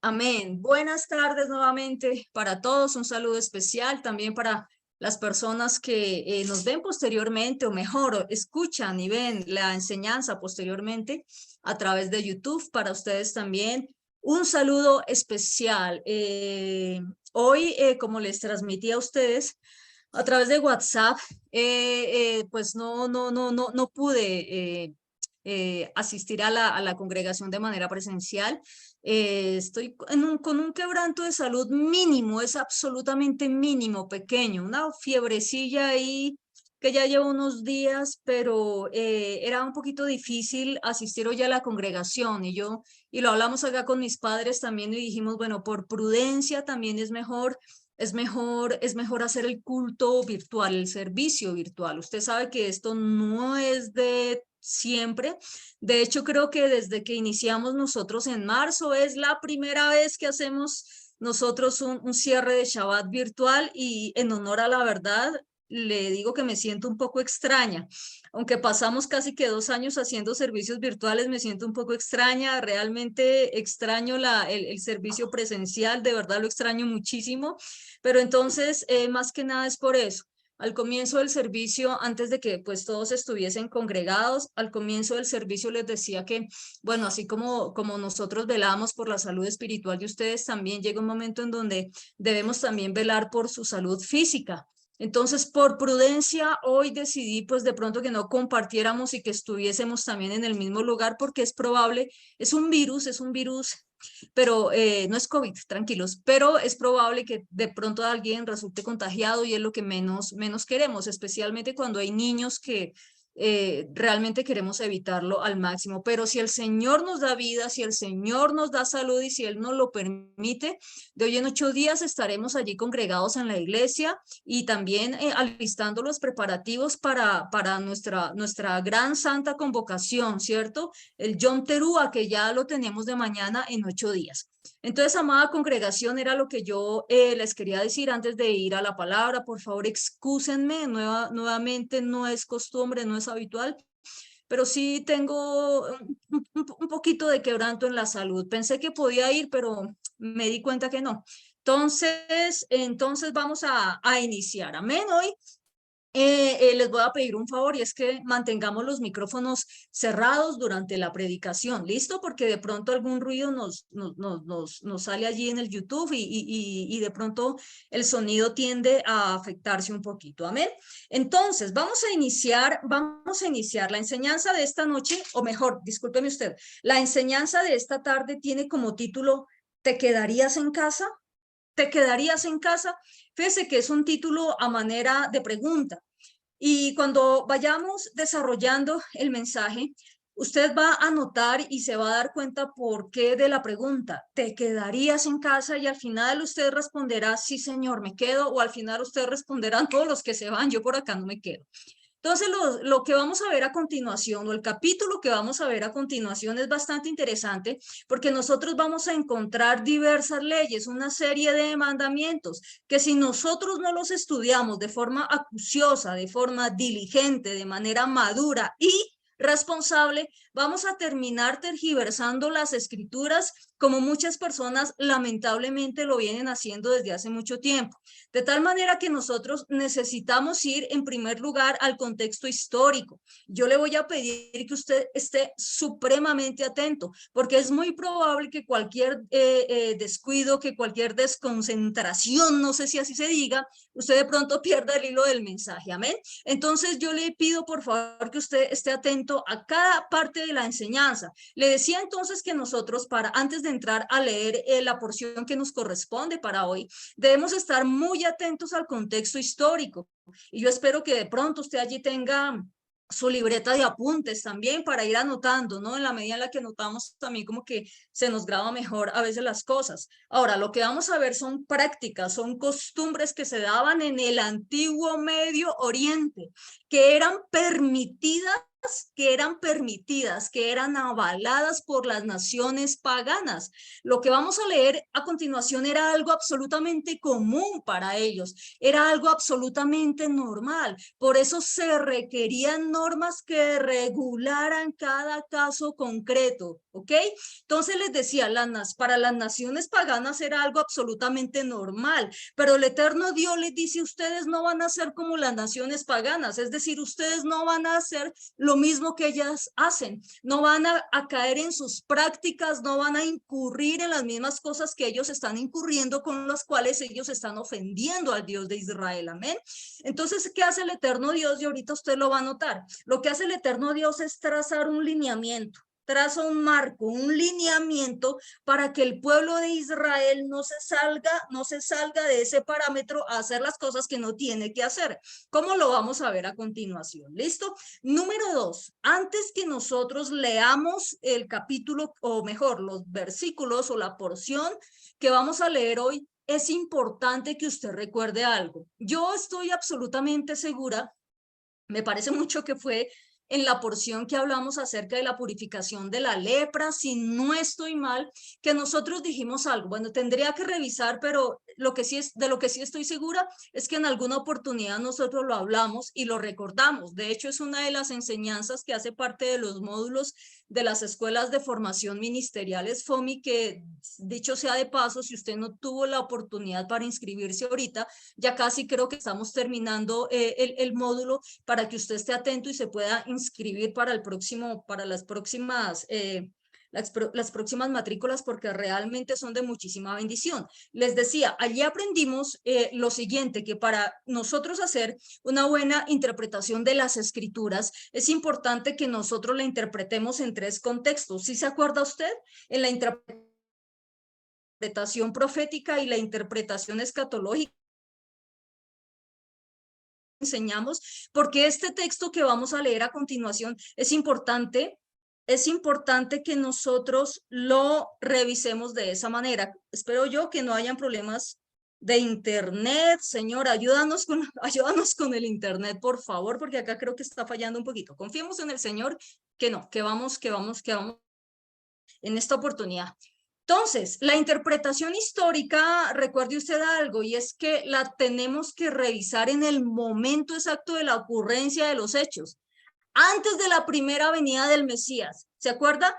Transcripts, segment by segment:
Amén. Buenas tardes nuevamente para todos. Un saludo especial también para las personas que nos ven posteriormente, o mejor, escuchan y ven la enseñanza posteriormente a través de YouTube. Para ustedes también un saludo especial. Hoy, como les transmití a ustedes a través de WhatsApp, pues no pude asistir a la congregación de manera presencial. Estoy con un quebranto de salud mínimo, es absolutamente mínimo, pequeño, una fiebrecilla ahí que ya llevo unos días, pero era un poquito difícil asistir hoy a la congregación y lo hablamos acá con mis padres también y dijimos, bueno, por prudencia también es mejor hacer el culto virtual, el servicio virtual. Usted sabe que esto no es de siempre. De hecho, creo que desde que iniciamos nosotros en marzo es la primera vez que hacemos nosotros un cierre de Shabbat virtual y en honor a la verdad, le digo que me siento un poco extraña. Aunque pasamos casi que 2 años haciendo servicios virtuales, me siento un poco extraña. Realmente extraño el servicio presencial, de verdad lo extraño muchísimo. Pero entonces, más que nada es por eso. Al comienzo del servicio, antes de que pues todos estuviesen congregados, al comienzo del servicio les decía que, bueno, así como nosotros velamos por la salud espiritual de ustedes, también llega un momento en donde debemos también velar por su salud física. Entonces, por prudencia, hoy decidí pues de pronto que no compartiéramos y que estuviésemos también en el mismo lugar porque es probable, es un virus, pero no es COVID, tranquilos, pero es probable que de pronto alguien resulte contagiado y es lo que menos queremos, especialmente cuando hay niños que realmente queremos evitarlo al máximo. Pero si el Señor nos da vida, si el Señor nos da salud y si Él nos lo permite, de hoy en 8 días estaremos allí congregados en la iglesia y también alistando los preparativos para nuestra gran santa convocación, ¿cierto? El Yom Teruah, que ya lo tenemos de mañana en 8 días. Entonces, amada congregación, era lo que yo les quería decir antes de ir a la palabra. Por favor, excúsenme. Nuevamente, no es costumbre, no es habitual, pero sí tengo un poquito de quebranto en la salud. Pensé que podía ir, pero me di cuenta que no. Entonces vamos a iniciar. Amén. Hoy les voy a pedir un favor y es que mantengamos los micrófonos cerrados durante la predicación, ¿listo? Porque de pronto algún ruido nos sale allí en el YouTube y de pronto el sonido tiende a afectarse un poquito, ¿amén? Entonces, vamos a iniciar la enseñanza de esta noche, o mejor, discúlpeme usted, la enseñanza de esta tarde tiene como título, ¿te quedarías en casa? ¿Te quedarías en casa? Fíjese que es un título a manera de pregunta. Y cuando vayamos desarrollando el mensaje, usted va a notar y se va a dar cuenta por qué de la pregunta. ¿Te quedarías en casa? Y al final usted responderá, sí, señor, me quedo. O al final usted responderá, todos los que se van, yo por acá no me quedo. Entonces, lo que vamos a ver a continuación, o el capítulo que vamos a ver a continuación es bastante interesante porque nosotros vamos a encontrar diversas leyes, una serie de mandamientos que si nosotros no los estudiamos de forma acuciosa, de forma diligente, de manera madura y responsable, vamos a terminar tergiversando las escrituras como muchas personas lamentablemente lo vienen haciendo desde hace mucho tiempo. De tal manera que nosotros necesitamos ir en primer lugar al contexto histórico. Yo le voy a pedir que usted esté supremamente atento, porque es muy probable que cualquier descuido, que cualquier desconcentración, no sé si así se diga, usted de pronto pierda el hilo del mensaje. Amén. Entonces yo le pido por favor que usted esté atento a cada parte de la enseñanza. Le decía entonces que nosotros antes de entrar a leer la porción que nos corresponde para hoy, debemos estar muy atentos al contexto histórico. Y yo espero que de pronto usted allí tenga su libreta de apuntes también para ir anotando, ¿no? En la medida en la que notamos también como que se nos graba mejor a veces las cosas. Ahora, lo que vamos a ver son prácticas, son costumbres que se daban en el antiguo Medio Oriente, que eran permitidas que eran permitidas, que eran avaladas por las naciones paganas. Lo que vamos a leer a continuación era algo absolutamente común para ellos, era algo absolutamente normal. Por eso se requerían normas que regularan cada caso concreto, ¿ok? Entonces les decía, para las naciones paganas era algo absolutamente normal, pero el Eterno Dios les dice, ustedes no van a ser como las naciones paganas, es decir, ustedes no van a hacer lo mismo que ellas hacen, no van a caer en sus prácticas, no van a incurrir en las mismas cosas que ellos están incurriendo, con las cuales ellos están ofendiendo al Dios de Israel, amén. Entonces, ¿qué hace el Eterno Dios? Y ahorita usted lo va a notar, lo que hace el Eterno Dios es trazar un lineamiento, traza un marco, un lineamiento para que el pueblo de Israel no se salga de ese parámetro a hacer las cosas que no tiene que hacer. ¿Cómo lo vamos a ver a continuación? ¿Listo? Número 2, antes que nosotros leamos el capítulo, o mejor, los versículos o la porción que vamos a leer hoy, es importante que usted recuerde algo. Yo estoy absolutamente segura, me parece mucho que fue en la porción que hablamos acerca de la purificación de la lepra, si no estoy mal, que nosotros dijimos algo. Bueno, tendría que revisar, pero de lo que sí estoy segura es que en alguna oportunidad nosotros lo hablamos y lo recordamos. De hecho, es una de las enseñanzas que hace parte de los módulos de las escuelas de formación ministeriales FOMI, que dicho sea de paso, si usted no tuvo la oportunidad para inscribirse ahorita, ya casi creo que estamos terminando el módulo para que usted esté atento y se pueda inscribir para las próximas matrículas, porque realmente son de muchísima bendición. Les decía, allí aprendimos lo siguiente, que para nosotros hacer una buena interpretación de las escrituras, es importante que nosotros la interpretemos en 3 contextos. ¿Sí se acuerda usted? En la interpretación profética y la interpretación escatológica enseñamos, porque este texto que vamos a leer a continuación es importante que nosotros lo revisemos de esa manera. Espero yo que no hayan problemas de internet. Señor, ayúdanos con el internet, por favor, porque acá creo que está fallando un poquito. Confiemos en el Señor que no, que vamos en esta oportunidad. Entonces, la interpretación histórica, recuerde usted algo, y es que la tenemos que revisar en el momento exacto de la ocurrencia de los hechos, antes de la primera venida del Mesías. ¿Se acuerda?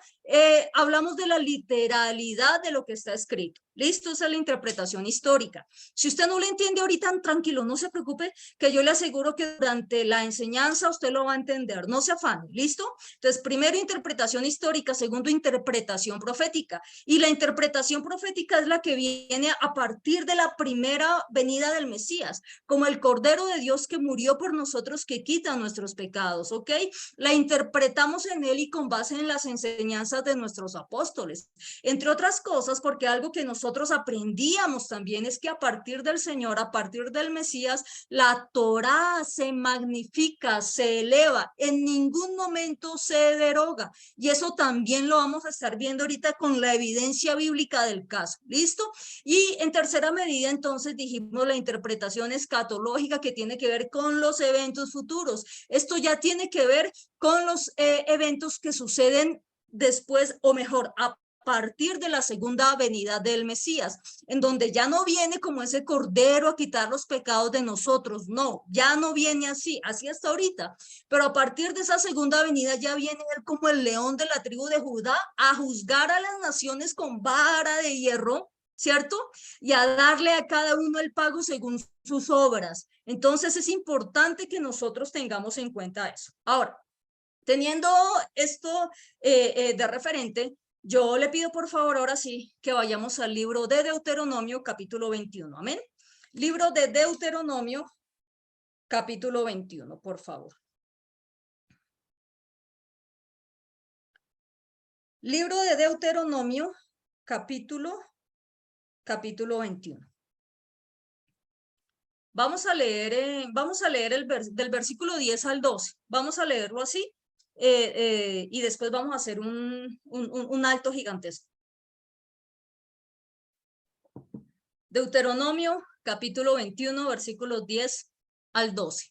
Hablamos de la literalidad de lo que está escrito. Listo, esa es la interpretación histórica. Si usted no lo entiende ahorita, tranquilo, no se preocupe, que yo le aseguro que durante la enseñanza usted lo va a entender. No se afane, ¿listo? Entonces, primero interpretación histórica, segundo interpretación profética. Y la interpretación profética es la que viene a partir de la primera venida del Mesías, como el Cordero de Dios que murió por nosotros, que quita nuestros pecados, ¿ok? La interpretamos en él y con base en las enseñanzas de nuestros apóstoles. Entre otras cosas, porque algo que nosotros aprendíamos también es que a partir del Señor, a partir del Mesías, la Torá se magnifica, se eleva, en ningún momento se deroga. Y eso también lo vamos a estar viendo ahorita con la evidencia bíblica del caso. ¿Listo? Y en tercera medida, entonces, dijimos la interpretación escatológica, que tiene que ver con los eventos futuros. Esto ya tiene que ver con los eventos que suceden después, o mejor, a partir de la segunda venida del Mesías, en donde ya no viene como ese cordero a quitar los pecados de nosotros, no, ya no viene así hasta ahorita, pero a partir de esa segunda venida ya viene él como el león de la tribu de Judá a juzgar a las naciones con vara de hierro, ¿cierto? Y a darle a cada uno el pago según sus obras. Entonces es importante que nosotros tengamos en cuenta eso. Ahora, teniendo esto de referente, yo le pido por favor ahora sí que vayamos al libro de Deuteronomio capítulo 21. Amén. Libro de Deuteronomio capítulo 21, por favor. Libro de Deuteronomio capítulo 21. Vamos a leer del versículo 10 al 12. Vamos a leerlo así y después vamos a hacer un alto gigantesco. Deuteronomio capítulo 21, versículos 10 al 12.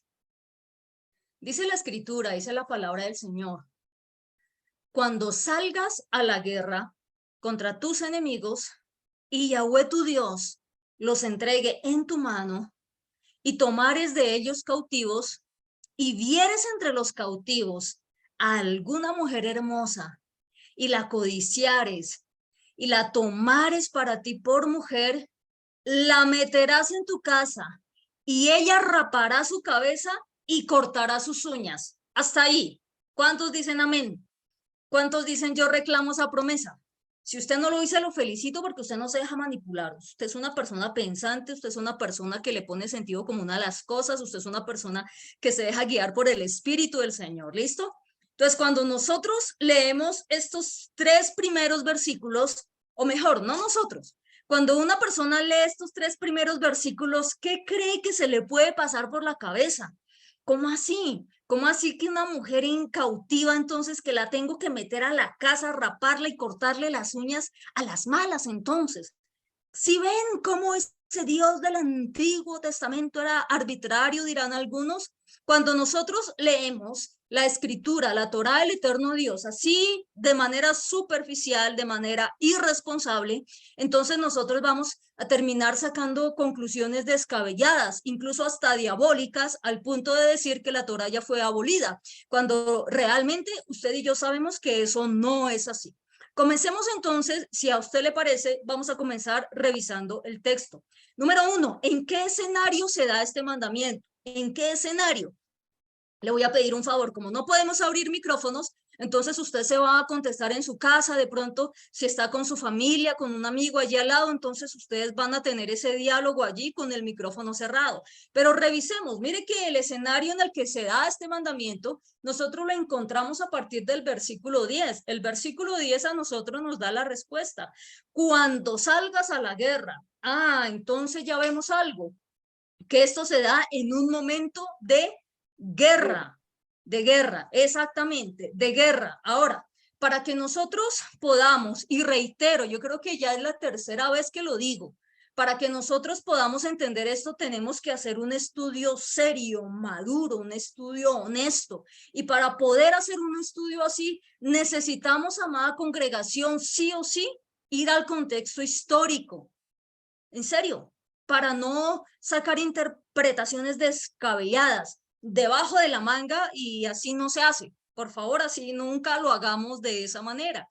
Dice la escritura, dice la palabra del Señor, cuando salgas a la guerra contra tus enemigos y Yahweh tu Dios los entregue en tu mano y tomares de ellos cautivos y vieres entre los cautivos a alguna mujer hermosa y la codiciares y la tomares para ti por mujer, la meterás en tu casa y ella rapará su cabeza y cortará sus uñas. Hasta ahí. ¿Cuántos dicen amén? ¿Cuántos dicen yo reclamo esa promesa? Si usted no lo dice, lo felicito porque usted no se deja manipular. Usted es una persona pensante, usted es una persona que le pone sentido común a las cosas, usted es una persona que se deja guiar por el Espíritu del Señor. ¿Listo? Entonces, cuando nosotros leemos estos 3 primeros versículos, o mejor, no nosotros, cuando una persona lee estos 3 primeros versículos, ¿qué cree que se le puede pasar por la cabeza? ¿Cómo así? ¿Cómo así que una mujer incautiva, entonces, que la tengo que meter a la casa, raparla y cortarle las uñas a las malas, entonces? Si ven cómo ese Dios del Antiguo Testamento era arbitrario, dirán algunos, cuando nosotros leemos la escritura, la Torá del eterno Dios, así de manera superficial, de manera irresponsable, entonces nosotros vamos a terminar sacando conclusiones descabelladas, incluso hasta diabólicas, al punto de decir que la Torá ya fue abolida, cuando realmente usted y yo sabemos que eso no es así. Comencemos entonces, si a usted le parece, vamos a comenzar revisando el texto. Número 1, ¿en qué escenario se da este mandamiento? ¿En qué escenario? Le voy a pedir un favor, como no podemos abrir micrófonos, entonces usted se va a contestar en su casa, de pronto si está con su familia, con un amigo allí al lado, entonces ustedes van a tener ese diálogo allí con el micrófono cerrado. Pero revisemos, mire que el escenario en el que se da este mandamiento, nosotros lo encontramos a partir del versículo 10. El versículo 10 a nosotros nos da la respuesta. Cuando salgas a la guerra, entonces ya vemos algo, que esto se da en un momento de guerra, exactamente, de guerra. Ahora, para que nosotros podamos, y reitero, yo creo que ya es la tercera vez que lo digo, para que nosotros podamos entender esto, tenemos que hacer un estudio serio, maduro, un estudio honesto. Y para poder hacer un estudio así, necesitamos, amada congregación, sí o sí, ir al contexto histórico. En serio, para no sacar interpretaciones descabelladas debajo de la manga, y así no se hace. Por favor, así nunca lo hagamos de esa manera.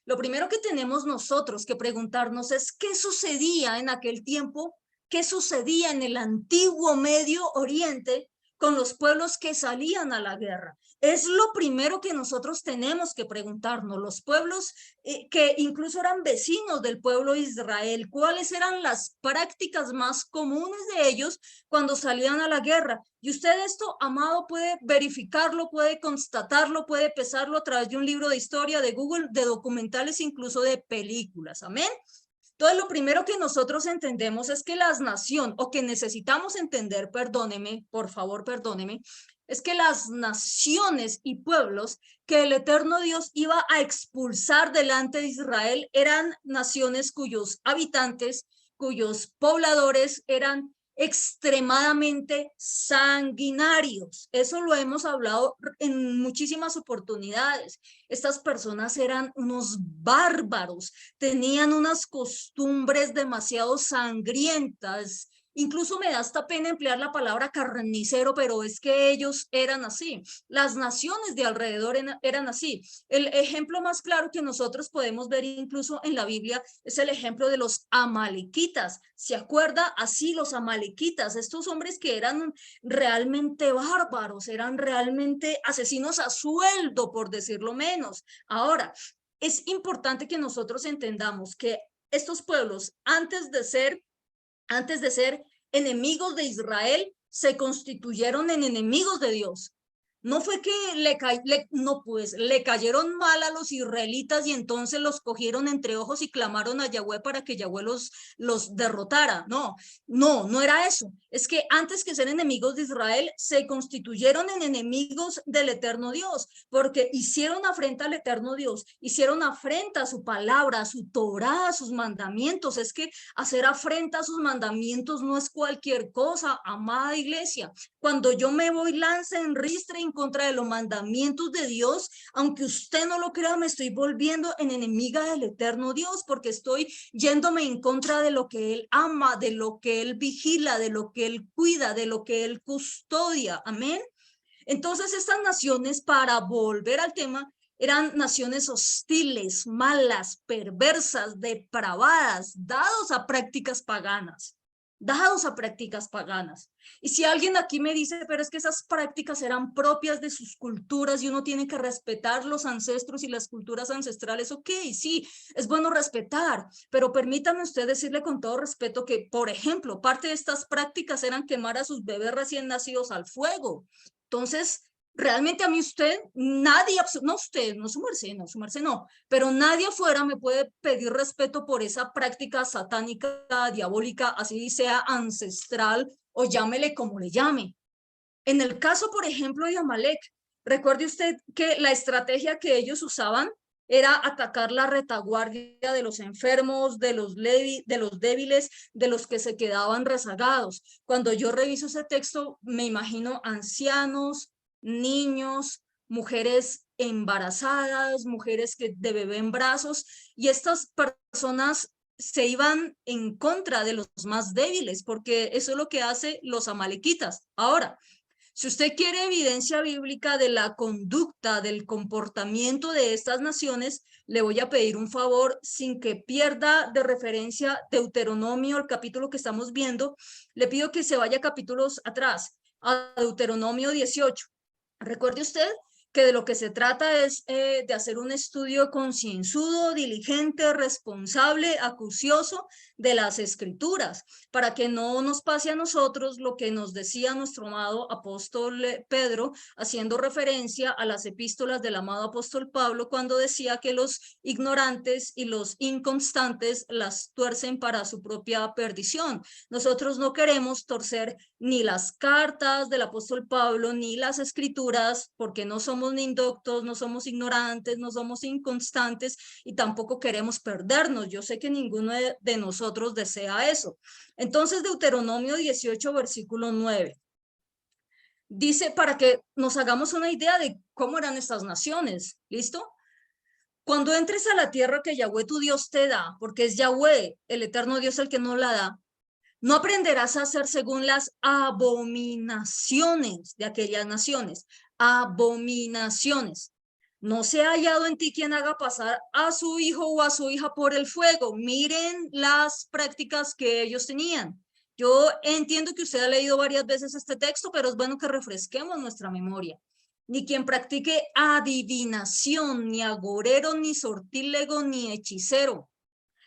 Lo primero que tenemos nosotros que preguntarnos es qué sucedía en aquel tiempo, qué sucedía en el antiguo Medio Oriente con los pueblos que salían a la guerra. Es lo primero que nosotros tenemos que preguntarnos, los pueblos que incluso eran vecinos del pueblo de Israel, cuáles eran las prácticas más comunes de ellos cuando salían a la guerra. Y usted esto, amado, puede verificarlo, puede constatarlo, puede pesarlo a través de un libro de historia, de Google, de documentales, incluso de películas. Amén. Entonces, lo primero que nosotros entendemos es que las naciones, o que necesitamos entender, perdóneme, por favor, perdóneme, es que las naciones y pueblos que el eterno Dios iba a expulsar delante de Israel eran naciones cuyos habitantes, cuyos pobladores eran extremadamente sanguinarios. Eso lo hemos hablado en muchísimas oportunidades. Estas personas eran unos bárbaros, tenían unas costumbres demasiado sangrientas. Incluso me da hasta pena emplear la palabra carnicero, pero es que ellos eran así. Las naciones de alrededor eran así. El ejemplo más claro que nosotros podemos ver incluso en la Biblia es el ejemplo de los amalequitas. ¿Se acuerda? Así los amalequitas, estos hombres que eran realmente bárbaros, eran realmente asesinos a sueldo, por decirlo menos. Ahora, es importante que nosotros entendamos que estos pueblos, antes de ser enemigos de Israel, se constituyeron en enemigos de Dios. No fue que le cayeron mal a los israelitas y entonces los cogieron entre ojos y clamaron a Yahweh para que Yahweh los derrotara. No era eso. Es que antes que ser enemigos de Israel, se constituyeron en enemigos del eterno Dios, porque hicieron afrenta al eterno Dios, hicieron afrenta a su palabra, a su Torá, a sus mandamientos. Es que hacer afrenta a sus mandamientos no es cualquier cosa, amada iglesia. Cuando yo me voy lanza en ristre en contra de los mandamientos de Dios, aunque usted no lo crea, me estoy volviendo en enemiga del eterno Dios, porque estoy yéndome en contra de lo que Él ama, de lo que Él vigila, de lo que Él cuida, de lo que Él custodia. Amén. Entonces estas naciones, para volver al tema, eran naciones hostiles, malas, perversas, depravadas, dados a prácticas paganas. Dados a prácticas paganas. Y si alguien aquí me dice, pero es que esas prácticas eran propias de sus culturas y uno tiene que respetar los ancestros y las culturas ancestrales, ok, sí, es bueno respetar, pero permítame usted decirle con todo respeto que, por ejemplo, parte de estas prácticas eran quemar a sus bebés recién nacidos al fuego. Entonces, realmente a mí usted, nadie, no usted, no su merced no, pero nadie afuera me puede pedir respeto por esa práctica satánica, diabólica, así sea ancestral o llámele como le llame. En el caso, por ejemplo, de Amalek, recuerde usted que la estrategia que ellos usaban era atacar la retaguardia de los enfermos, de los débiles, de los que se quedaban rezagados. Cuando yo reviso ese texto, me imagino ancianos, niños, mujeres embarazadas, mujeres que de bebé en brazos, y estas personas se iban en contra de los más débiles, porque eso es lo que hacen los amalequitas. Ahora, si usted quiere evidencia bíblica de la conducta, del comportamiento de estas naciones, le voy a pedir un favor sin que pierda de referencia Deuteronomio, el capítulo que estamos viendo. Le pido que se vaya capítulos atrás, a Deuteronomio 18. Recuerde usted que de lo que se trata es de hacer un estudio concienzudo, diligente, responsable, acucioso de las escrituras, para que no nos pase a nosotros lo que nos decía nuestro amado apóstol Pedro, haciendo referencia a las epístolas del amado apóstol Pablo, cuando decía que los ignorantes y los inconstantes las tuercen para su propia perdición. Nosotros no queremos torcer ni las cartas del apóstol Pablo, ni las escrituras, porque no somos ni indoctos, no somos ignorantes, no somos inconstantes y tampoco queremos perdernos. Yo sé que ninguno de nosotros desea eso. Entonces, Deuteronomio 18, versículo 9. Dice, para que nos hagamos una idea de cómo eran estas naciones, ¿listo? Cuando entres a la tierra que Yahweh tu Dios te da, porque es Yahweh, el eterno Dios, el que nos la da, no aprenderás a hacer según las abominaciones de aquellas naciones. Abominaciones. No se ha hallado en ti quien haga pasar a su hijo o a su hija por el fuego. Miren las prácticas que ellos tenían. Yo entiendo que usted ha leído varias veces este texto, pero es bueno que refresquemos nuestra memoria. Ni quien practique adivinación, ni agorero, ni sortílego, ni hechicero,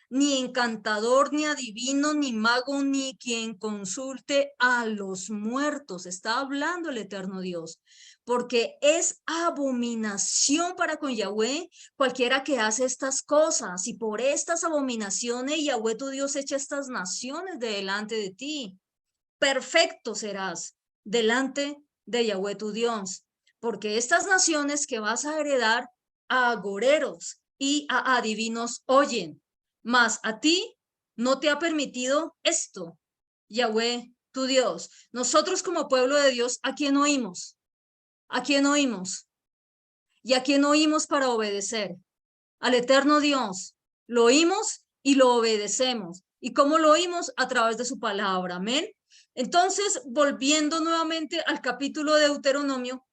ni encantador, ni adivino, ni mago, ni quien consulte a los muertos. Está hablando el eterno Dios, porque es abominación para con Yahweh cualquiera que hace estas cosas, y por estas abominaciones Yahweh tu Dios echa estas naciones de delante de ti. Perfecto serás delante de Yahweh tu Dios, porque estas naciones que vas a heredar a agoreros y a adivinos oyen, mas a ti no te ha permitido esto, Yahweh tu Dios. Nosotros como pueblo de Dios, ¿a quién oímos? ¿A quién oímos? ¿Y a quién oímos para obedecer? Al eterno Dios. Lo oímos y lo obedecemos. ¿Y cómo lo oímos? A través de su palabra. Amén. Entonces, volviendo nuevamente al capítulo de Deuteronomio,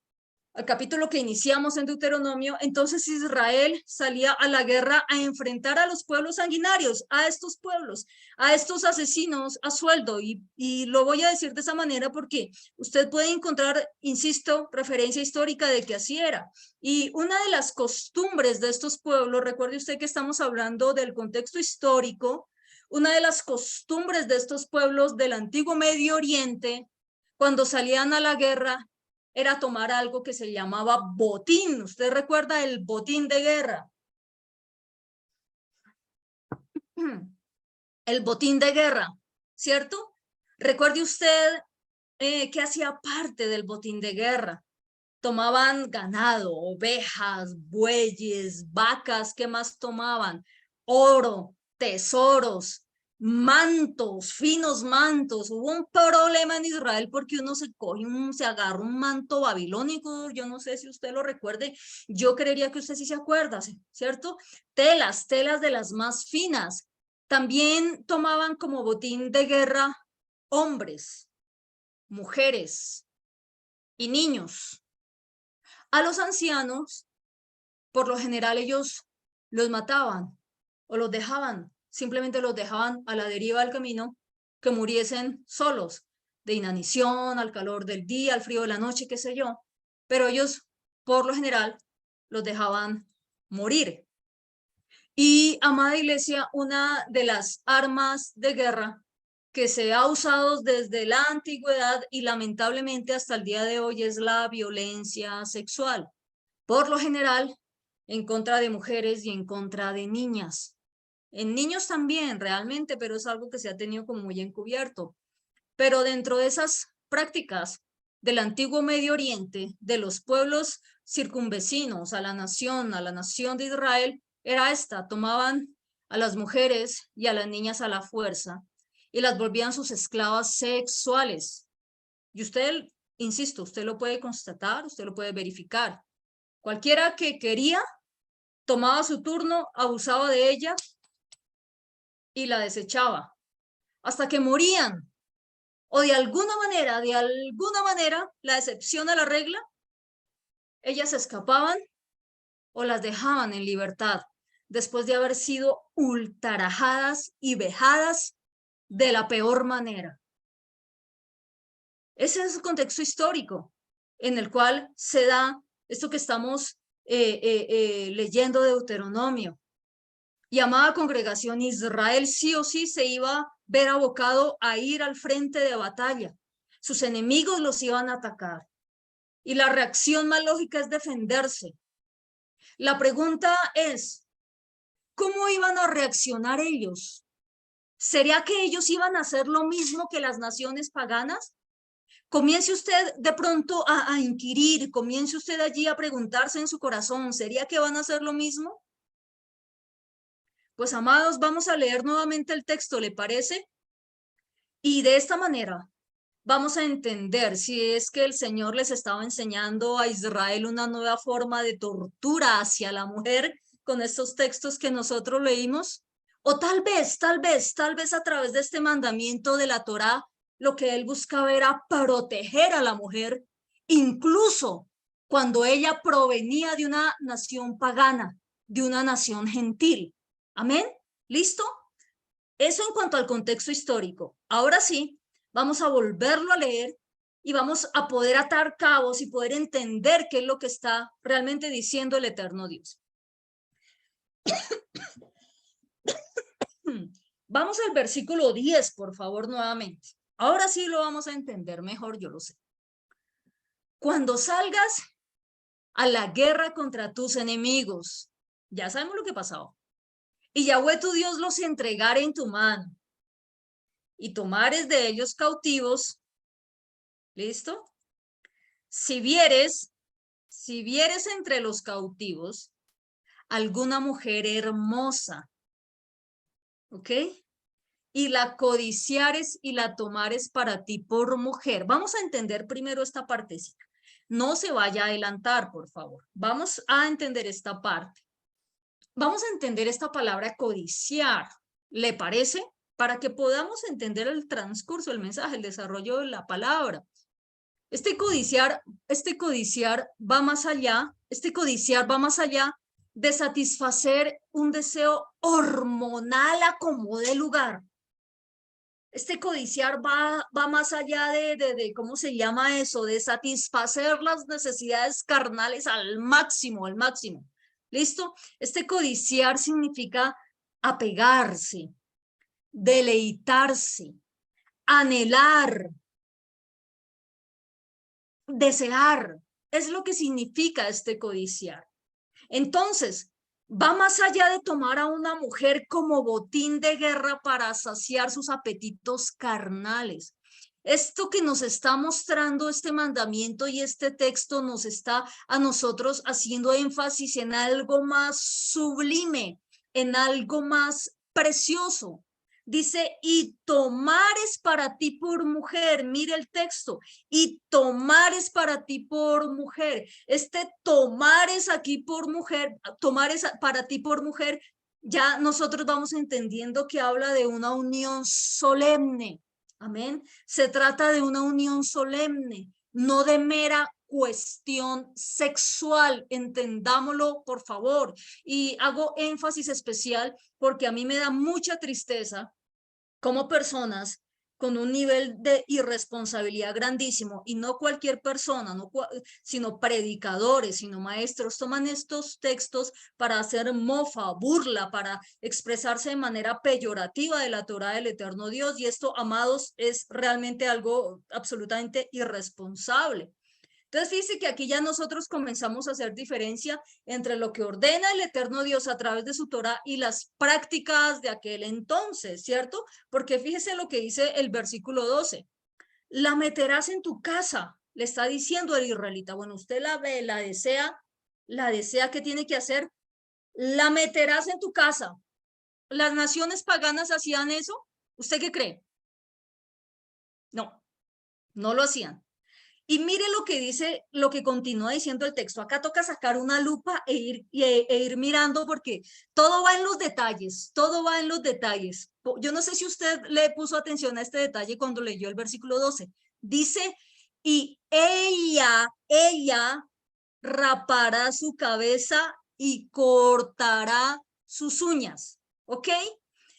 al capítulo que iniciamos en Deuteronomio, entonces Israel salía a la guerra a enfrentar a los pueblos sanguinarios, a estos pueblos, a estos asesinos a sueldo. Y lo voy a decir de esa manera porque usted puede encontrar, insisto, referencia histórica de que así era. Y una de las costumbres de estos pueblos, recuerde usted que estamos hablando del contexto histórico, una de las costumbres de estos pueblos del antiguo Medio Oriente, cuando salían a la guerra, era tomar algo que se llamaba botín. ¿Usted recuerda el botín de guerra? El botín de guerra, ¿cierto? Recuerde usted que hacía parte del botín de guerra. Tomaban ganado, ovejas, bueyes, vacas. ¿Qué más tomaban? Oro, tesoros. mantos, finos mantos. Hubo un problema en Israel porque uno se agarró un manto babilónico, yo no sé si usted lo recuerde, yo creería que usted sí se acuerda, ¿cierto? Telas de las más finas. También tomaban como botín de guerra hombres, mujeres y niños. A los ancianos, por lo general, ellos los mataban o los dejaban, simplemente los dejaban a la deriva del camino, que muriesen solos, de inanición, al calor del día, al frío de la noche, qué sé yo. Pero ellos, por lo general, los dejaban morir. Y, amada iglesia, una de las armas de guerra que se ha usado desde la antigüedad y lamentablemente hasta el día de hoy es la violencia sexual. Por lo general, en contra de mujeres y en contra de niñas. En niños también, realmente, pero es algo que se ha tenido como muy encubierto. Pero dentro de esas prácticas del antiguo Medio Oriente, de los pueblos circunvecinos a la nación de Israel, era esta: tomaban a las mujeres y a las niñas a la fuerza y las volvían sus esclavas sexuales. Y usted, insisto, usted lo puede constatar, usted lo puede verificar. Cualquiera que quería tomaba su turno, abusaba de ella y la desechaba hasta que morían. O de alguna manera, la excepción a la regla, ellas escapaban o las dejaban en libertad después de haber sido ultrajadas y vejadas de la peor manera. Ese es el contexto histórico en el cual se da esto que estamos leyendo de Deuteronomio. Y amada congregación, Israel sí o sí se iba a ver abocado a ir al frente de batalla. Sus enemigos los iban a atacar. Y la reacción más lógica es defenderse. La pregunta es, ¿cómo iban a reaccionar ellos? ¿Sería que ellos iban a hacer lo mismo que las naciones paganas? Comience usted de pronto a inquirir, comience usted allí a preguntarse en su corazón, ¿sería que van a hacer lo mismo? Pues amados, vamos a leer nuevamente el texto, ¿le parece? Y de esta manera vamos a entender si es que el Señor les estaba enseñando a Israel una nueva forma de tortura hacia la mujer con estos textos que nosotros leímos, o tal vez a través de este mandamiento de la Torá, lo que él buscaba era proteger a la mujer, incluso cuando ella provenía de una nación pagana, de una nación gentil. Amén. ¿Listo? Eso en cuanto al contexto histórico. Ahora sí, vamos a volverlo a leer y vamos a poder atar cabos y poder entender qué es lo que está realmente diciendo el eterno Dios. Vamos al versículo 10, por favor, nuevamente. Ahora sí lo vamos a entender mejor, yo lo sé. Cuando salgas a la guerra contra tus enemigos, ya sabemos lo que pasaba, y Yahweh tu Dios los entregare en tu mano, y tomares de ellos cautivos. ¿Listo? Si vieres entre los cautivos alguna mujer hermosa, ¿ok? Y la codiciares y la tomares para ti por mujer. Vamos a entender primero esta partecita. No se vaya a adelantar, por favor. Vamos a entender esta parte. Vamos a entender esta palabra codiciar. ¿Le parece? Para que podamos entender el transcurso, el mensaje, el desarrollo de la palabra. Este codiciar va más allá, de satisfacer un deseo hormonal a como de lugar. Este codiciar va más allá de, ¿cómo se llama eso? De satisfacer las necesidades carnales al máximo, ¿Listo? Este codiciar significa apegarse, deleitarse, anhelar, desear, es lo que significa este codiciar. Entonces, va más allá de tomar a una mujer como botín de guerra para saciar sus apetitos carnales. Esto que nos está mostrando este mandamiento y este texto nos está a nosotros haciendo énfasis en algo más sublime, en algo más precioso. Dice, y tomares para ti por mujer, mire el texto, y tomares para ti por mujer. Este tomares aquí por mujer, tomares para ti por mujer, ya nosotros vamos entendiendo que habla de una unión solemne. Amén. Se trata de una unión solemne, no de mera cuestión sexual, entendámoslo por favor. Y hago énfasis especial porque a mí me da mucha tristeza como personas con un nivel de irresponsabilidad grandísimo, y no cualquier persona, sino predicadores, sino maestros, toman estos textos para hacer mofa, burla, para expresarse de manera peyorativa de la Torá del eterno Dios, y esto, amados, es realmente algo absolutamente irresponsable. Entonces, fíjense que aquí ya nosotros comenzamos a hacer diferencia entre lo que ordena el eterno Dios a través de su Torah y las prácticas de aquel entonces, ¿cierto? Porque fíjese lo que dice el versículo 12. La meterás en tu casa, le está diciendo el israelita. Bueno, usted la ve, la desea, ¿qué tiene que hacer? La meterás en tu casa. ¿Las naciones paganas hacían eso? ¿Usted qué cree? No, no lo hacían. Y mire lo que dice, lo que continúa diciendo el texto. Acá toca sacar una lupa e ir mirando porque todo va en los detalles, todo va en los detalles. Yo no sé si usted le puso atención a este detalle cuando leyó el versículo 12. Dice, y ella rapará su cabeza y cortará sus uñas, ¿ok?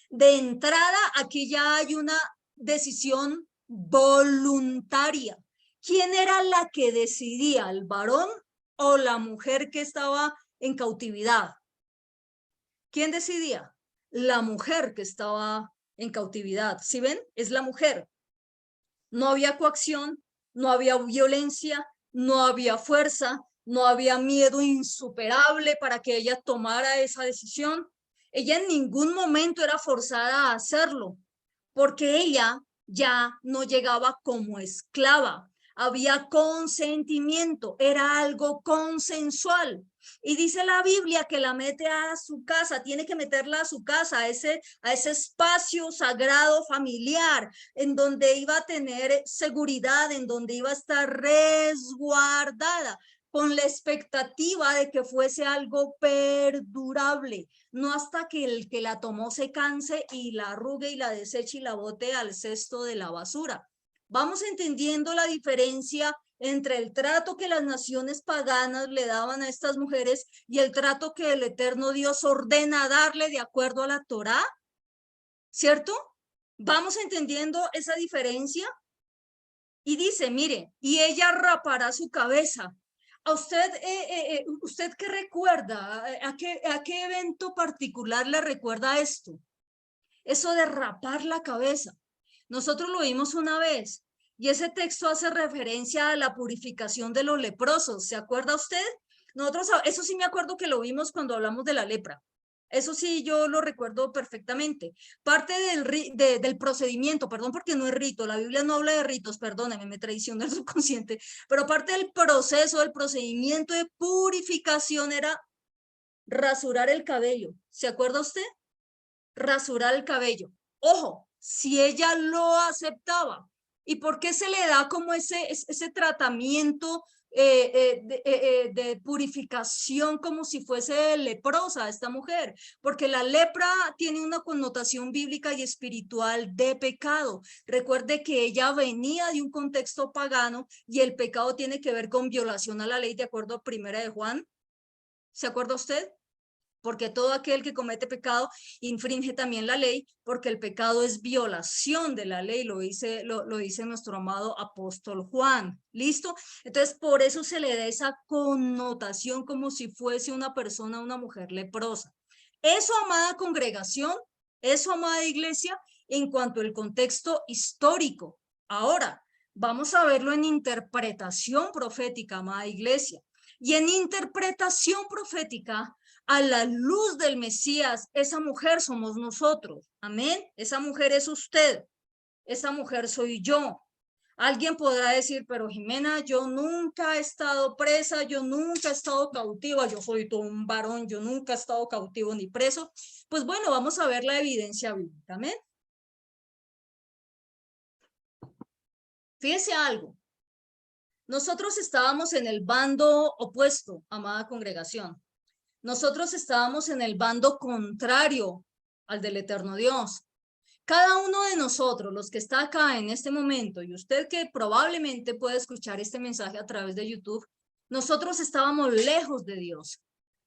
De entrada, aquí ya hay una decisión voluntaria. ¿Quién era la que decidía, el varón o la mujer que estaba en cautividad? ¿Quién decidía? La mujer que estaba en cautividad. ¿Sí ven? Es la mujer. No había coacción, no había violencia, no había fuerza, no había miedo insuperable para que ella tomara esa decisión. Ella en ningún momento era forzada a hacerlo, porque ella ya no llegaba como esclava. Había consentimiento, era algo consensual. Y dice la Biblia que la mete a su casa, tiene que meterla a su casa, a ese espacio sagrado familiar, en donde iba a tener seguridad, en donde iba a estar resguardada, con la expectativa de que fuese algo perdurable, no hasta que el que la tomó se canse y la arrugue y la deseche y la bote al cesto de la basura. Vamos entendiendo la diferencia entre el trato que las naciones paganas le daban a estas mujeres y el trato que el eterno Dios ordena darle de acuerdo a la Torá, ¿cierto? Vamos entendiendo esa diferencia. Y dice, mire, y ella rapará su cabeza. ¿A usted qué recuerda? ¿A qué evento particular le recuerda esto? Eso de rapar la cabeza. Nosotros lo vimos una vez y ese texto hace referencia a la purificación de los leprosos. ¿Se acuerda usted? Nosotros, eso sí me acuerdo que lo vimos cuando hablamos de la lepra. Eso sí, yo lo recuerdo perfectamente. Parte del procedimiento, perdón porque no es rito, la Biblia no habla de ritos, perdóneme, me traiciona el subconsciente, pero parte del proceso, del procedimiento de purificación era rasurar el cabello. ¿Se acuerda usted? Rasurar el cabello. Ojo, si ella lo aceptaba. ¿Y por qué se le da como ese tratamiento de purificación como si fuese leprosa a esta mujer? Porque la lepra tiene una connotación bíblica y espiritual de pecado. Recuerde que ella venía de un contexto pagano y el pecado tiene que ver con violación a la ley de acuerdo a Primera de Juan. ¿Se acuerda usted? Porque todo aquel que comete pecado infringe también la ley, porque el pecado es violación de la ley, lo dice nuestro amado apóstol Juan. ¿Listo? Entonces, por eso se le da esa connotación como si fuese una persona, una mujer leprosa. Eso, amada congregación, eso, amada iglesia, en cuanto al contexto histórico. Ahora, vamos a verlo en interpretación profética, amada iglesia. Y en interpretación profética, a la luz del Mesías, esa mujer somos nosotros. Amén. Esa mujer es usted. Esa mujer soy yo. Alguien podrá decir, pero Jimena, yo nunca he estado presa, yo nunca he estado cautiva, yo soy todo un varón, yo nunca he estado cautivo ni preso. Pues bueno, vamos a ver la evidencia bíblica. Amén. Fíjese algo. Nosotros estábamos en el bando opuesto, amada congregación. Nosotros estábamos en el bando contrario al del eterno Dios. Cada uno de nosotros, los que está acá en este momento, y usted que probablemente puede escuchar este mensaje a través de YouTube, nosotros estábamos lejos de Dios.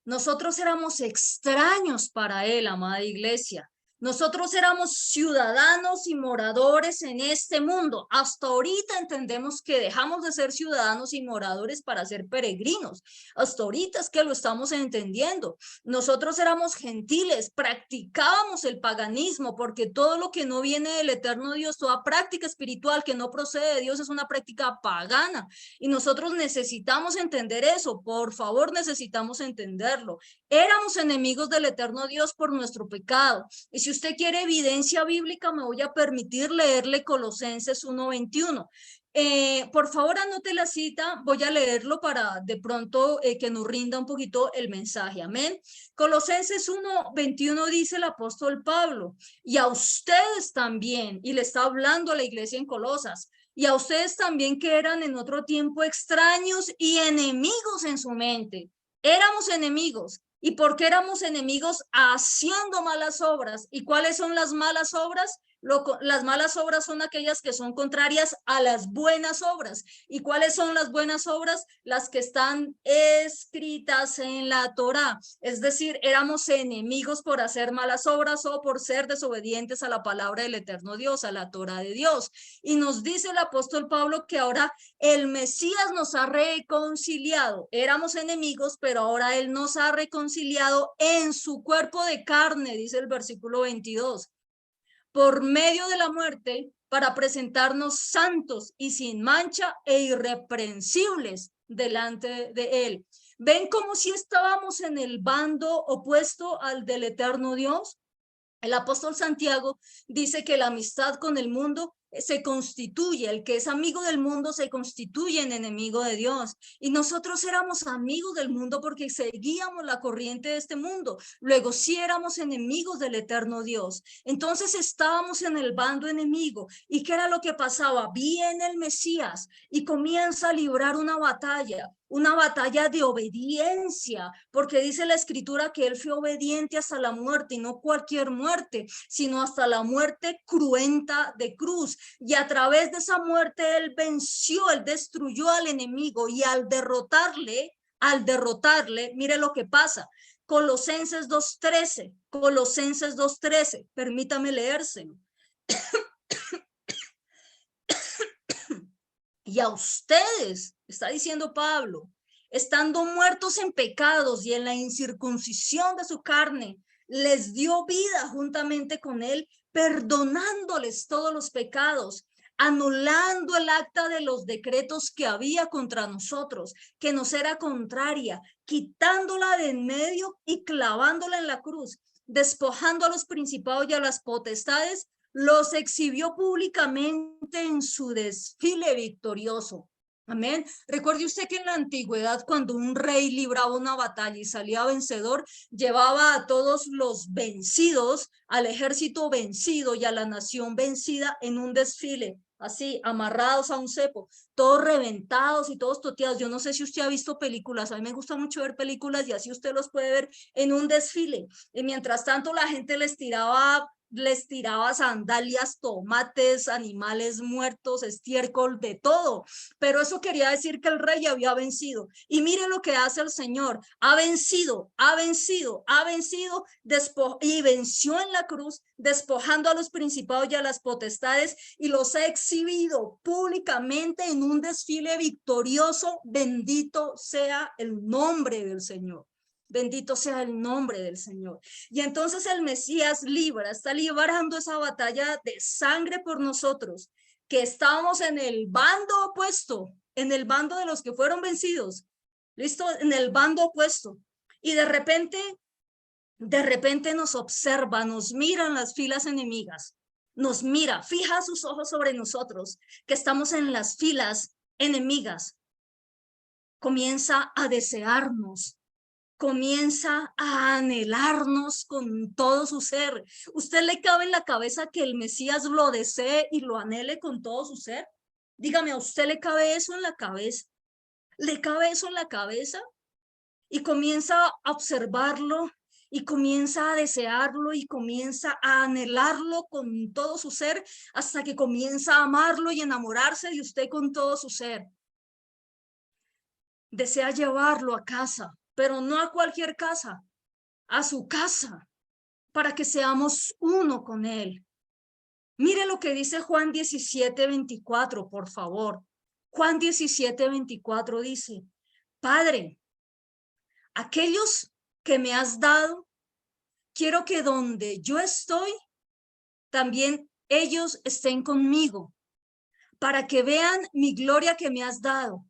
Nosotros éramos extraños para Él, amada iglesia. Nosotros éramos ciudadanos y moradores en este mundo. Hasta ahorita entendemos que dejamos de ser ciudadanos y moradores para ser peregrinos. Hasta ahorita es que lo estamos entendiendo. Nosotros éramos gentiles, practicábamos el paganismo, porque todo lo que no viene del eterno Dios, toda práctica espiritual que no procede de Dios es una práctica pagana. Y nosotros necesitamos entender eso. Por favor, necesitamos entenderlo. Éramos enemigos del eterno Dios por nuestro pecado. Y si usted quiere evidencia bíblica, me voy a permitir leerle Colosenses 1:21. Por favor, anote la cita, voy a leerlo para de pronto que nos rinda un poquito el mensaje. Amén. Colosenses 1:21 dice el apóstol Pablo, y a ustedes también, y le está hablando a la iglesia en Colosas, y a ustedes también que eran en otro tiempo extraños y enemigos en su mente. Éramos enemigos. ¿Y por qué éramos enemigos? Haciendo malas obras. ¿Y cuáles son las malas obras? Las malas obras son aquellas que son contrarias a las buenas obras. ¿Y cuáles son las buenas obras? Las que están escritas en la Torá. Es decir, éramos enemigos por hacer malas obras o por ser desobedientes a la palabra del eterno Dios, a la Torá de Dios. Y nos dice el apóstol Pablo que ahora el Mesías nos ha reconciliado. Éramos enemigos, pero ahora Él nos ha reconciliado en su cuerpo de carne, dice el versículo 22, por medio de la muerte, para presentarnos santos y sin mancha e irreprensibles delante de Él. ¿Ven como si estábamos en el bando opuesto al del eterno Dios? El apóstol Santiago dice que la amistad con el mundo se constituye, el que es amigo del mundo se constituye en enemigo de Dios. Y nosotros éramos amigos del mundo porque seguíamos la corriente de este mundo. Luego sí éramos enemigos del eterno Dios. Entonces estábamos en el bando enemigo. ¿Y qué era lo que pasaba? Viene el Mesías y comienza a librar una batalla de obediencia, porque dice la escritura que él fue obediente hasta la muerte, y no cualquier muerte, sino hasta la muerte cruenta de cruz. Y a través de esa muerte él venció, él destruyó al enemigo, y al derrotarle, mire lo que pasa. Colosenses 2:13, permítame leérselo. Y a ustedes, está diciendo Pablo, estando muertos en pecados y en la incircuncisión de su carne, les dio vida juntamente con él, perdonándoles todos los pecados, anulando el acta de los decretos que había contra nosotros, que nos era contraria, quitándola de en medio y clavándola en la cruz, despojando a los principados y a las potestades, los exhibió públicamente en su desfile victorioso. Amén. Recuerde usted que en la antigüedad, cuando un rey libraba una batalla y salía vencedor, llevaba a todos los vencidos, al ejército vencido y a la nación vencida en un desfile, así, amarrados a un cepo, todos reventados y todos toteados. Yo no sé si usted ha visto películas, a mí me gusta mucho ver películas y así usted los puede ver en un desfile. Y mientras tanto la gente les tiraba sandalias, tomates, animales muertos, estiércol, de todo. Pero eso quería decir que el rey había vencido. Y mire lo que hace el Señor. Ha vencido y venció en la cruz, despojando a los principados y a las potestades, y los ha exhibido públicamente en un desfile victorioso. Bendito sea el nombre del Señor. Bendito sea el nombre del Señor. Y entonces el Mesías está librando esa batalla de sangre por nosotros, que estábamos en el bando opuesto, en el bando de los que fueron vencidos, listo, en el bando opuesto. Y de repente nos observa, nos miran las filas enemigas, nos mira, fija sus ojos sobre nosotros, que estamos en las filas enemigas. Comienza a desearnos, comienza a anhelarnos con todo su ser. ¿Usted le cabe en la cabeza que el Mesías lo desee y lo anhele con todo su ser? Dígame, ¿a usted le cabe eso en la cabeza? ¿Le cabe eso en la cabeza? Y comienza a observarlo y comienza a desearlo y comienza a anhelarlo con todo su ser hasta que comienza a amarlo y enamorarse de usted con todo su ser. Desea llevarlo a casa, pero no a cualquier casa, a su casa, para que seamos uno con él. Mire lo que dice Juan 17:24, por favor. Juan 17:24 dice, Padre, aquellos que me has dado, quiero que donde yo estoy, también ellos estén conmigo, para que vean mi gloria que me has dado,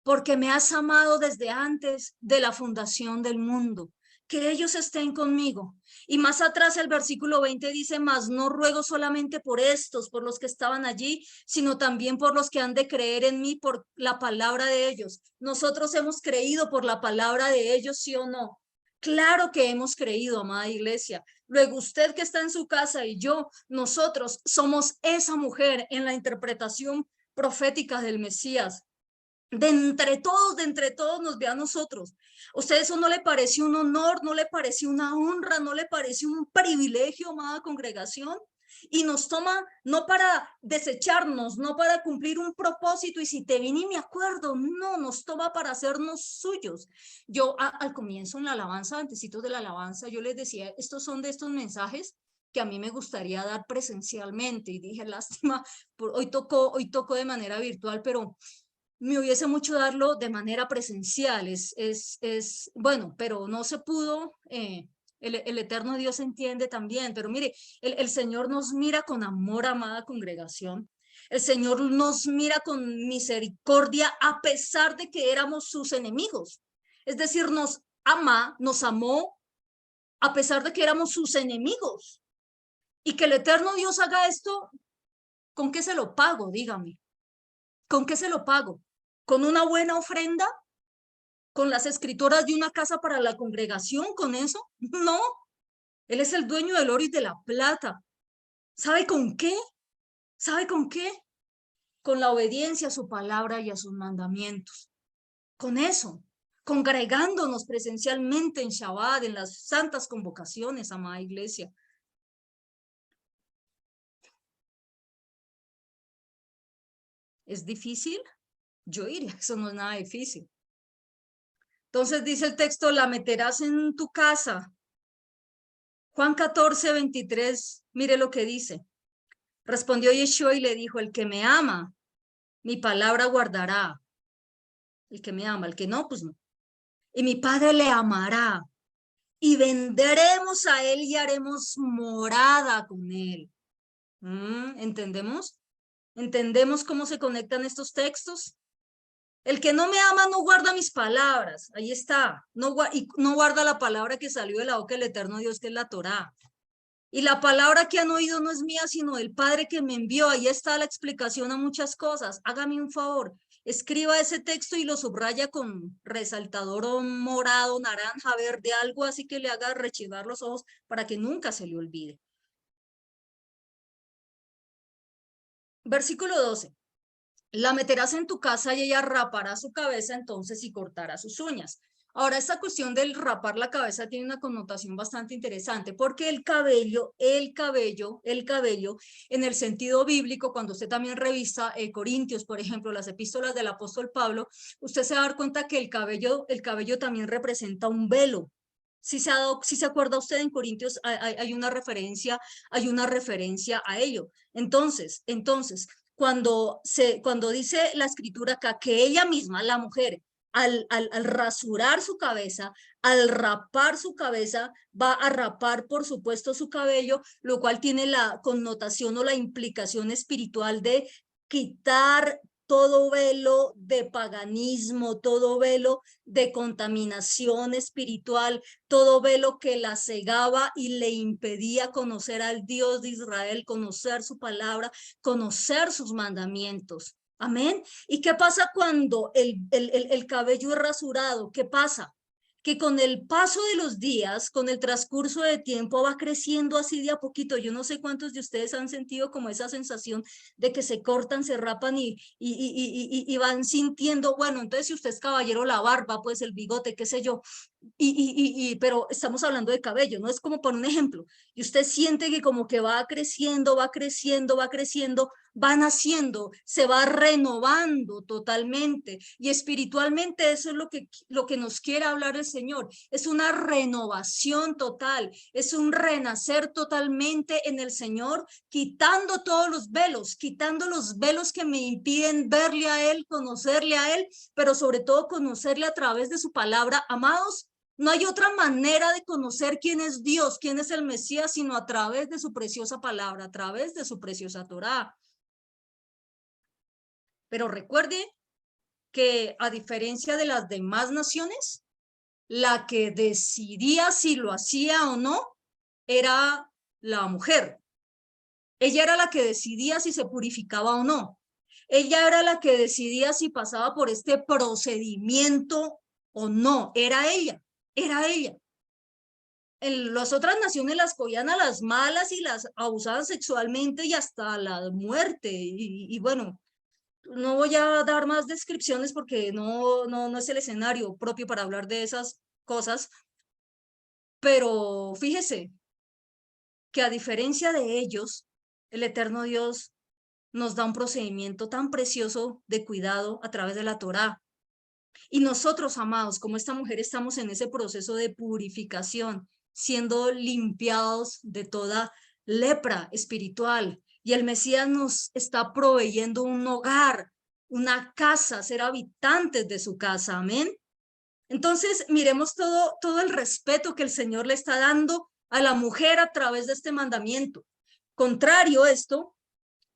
porque me has amado desde antes de la fundación del mundo. Que ellos estén conmigo. Y más atrás el versículo 20 dice, mas no ruego solamente por estos, por los que estaban allí, sino también por los que han de creer en mí por la palabra de ellos. Nosotros hemos creído por la palabra de ellos, ¿sí o no? Claro que hemos creído, amada iglesia. Luego usted que está en su casa y yo, nosotros somos esa mujer en la interpretación profética del Mesías. De entre todos nos ve a nosotros. ¿A usted eso no le parece un honor, no le parece una honra, no le parece un privilegio, amada congregación? Y nos toma no para desecharnos, no para cumplir un propósito y si te vine y me acuerdo, no, nos toma para hacernos suyos. Yo al comienzo en la alabanza, antecitos de la alabanza, yo les decía, estos son de estos mensajes que a mí me gustaría dar presencialmente y dije, lástima, hoy tocó de manera virtual, pero me hubiese mucho darlo de manera presencial, bueno, pero no se pudo, el eterno Dios entiende también, pero mire, el Señor nos mira con amor, amada congregación, el Señor nos mira con misericordia a pesar de que éramos sus enemigos, es decir, nos ama, nos amó a pesar de que éramos sus enemigos, y que el eterno Dios haga esto, ¿con qué se lo pago? Dígame, ¿con qué se lo pago? ¿Con una buena ofrenda? ¿Con las escrituras de una casa para la congregación? ¿Con eso? No, Él es el dueño del oro y de la plata. ¿Sabe con qué? ¿Sabe con qué? Con la obediencia a su palabra y a sus mandamientos. Con eso, congregándonos presencialmente en Shabbat, en las santas convocaciones, amada iglesia. ¿Es difícil? Yo diría que eso no es nada difícil. Entonces dice el texto, la meterás en tu casa. Juan 14:23, mire lo que dice. Respondió Yeshua y le dijo, el que me ama, mi palabra guardará. El que me ama, el que no, pues no. Y mi Padre le amará. Y vendremos a él y haremos morada con él. ¿Entendemos? ¿Entendemos cómo se conectan estos textos? El que no me ama no guarda mis palabras. Ahí está. Y no guarda la palabra que salió de la boca del eterno Dios, que es la Torá. Y la palabra que han oído no es mía, sino del Padre que me envió. Ahí está la explicación a muchas cosas. Hágame un favor, escriba ese texto y lo subraya con resaltador morado, naranja, verde, algo así que le haga rechivar los ojos para que nunca se le olvide. Versículo 12. La meterás en tu casa y ella rapará su cabeza entonces y cortará sus uñas. Ahora, esta cuestión del rapar la cabeza tiene una connotación bastante interesante porque el cabello, en el sentido bíblico, cuando usted también revisa Corintios, por ejemplo, las epístolas del apóstol Pablo, usted se va a dar cuenta que el cabello también representa un velo. Si se acuerda usted en Corintios, hay una referencia a ello. Entonces, cuando dice la escritura acá que ella misma, la mujer, al rasurar su cabeza, al rapar su cabeza, va a rapar, por supuesto, su cabello, lo cual tiene la connotación o la implicación espiritual de quitar todo velo de paganismo, todo velo de contaminación espiritual, todo velo que la cegaba y le impedía conocer al Dios de Israel, conocer su palabra, conocer sus mandamientos. Amén. ¿Y qué pasa cuando el cabello es rasurado? ¿Qué pasa? que con el paso de los días, con el transcurso de tiempo, va creciendo así de a poquito. Yo no sé cuántos de ustedes han sentido como esa sensación de que se cortan, se rapan y van sintiendo, bueno, entonces si usted es caballero, la barba, pues el bigote, qué sé yo, pero estamos hablando de cabello, ¿no? Es como por un ejemplo, y usted siente que como que va creciendo, va creciendo, va creciendo, va naciendo, se va renovando totalmente, y espiritualmente eso es lo que nos quiere hablar el Señor, es una renovación total, es un renacer totalmente en el Señor, quitando los velos que me impiden verle a Él, conocerle a Él, pero sobre todo conocerle a través de su palabra. Amados, no hay otra manera de conocer quién es Dios, quién es el Mesías, sino a través de su preciosa palabra, a través de su preciosa Torá. Pero recuerde que a diferencia de las demás naciones, la que decidía si lo hacía o no era la mujer. Ella era la que decidía si se purificaba o no. Ella era la que decidía si pasaba por este procedimiento o no. Era ella, era ella. En las otras naciones las cogían a las malas y las abusaban sexualmente y hasta la muerte. Y bueno, no voy a dar más descripciones porque no es el escenario propio para hablar de esas cosas, pero fíjese que a diferencia de ellos, el eterno Dios nos da un procedimiento tan precioso de cuidado a través de la Torá. Y nosotros, amados, como esta mujer, estamos en ese proceso de purificación, siendo limpiados de toda lepra espiritual. Y el Mesías nos está proveyendo un hogar, una casa, ser habitantes de su casa. Amén. Entonces, miremos todo el respeto que el Señor le está dando a la mujer a través de este mandamiento. Contrario esto,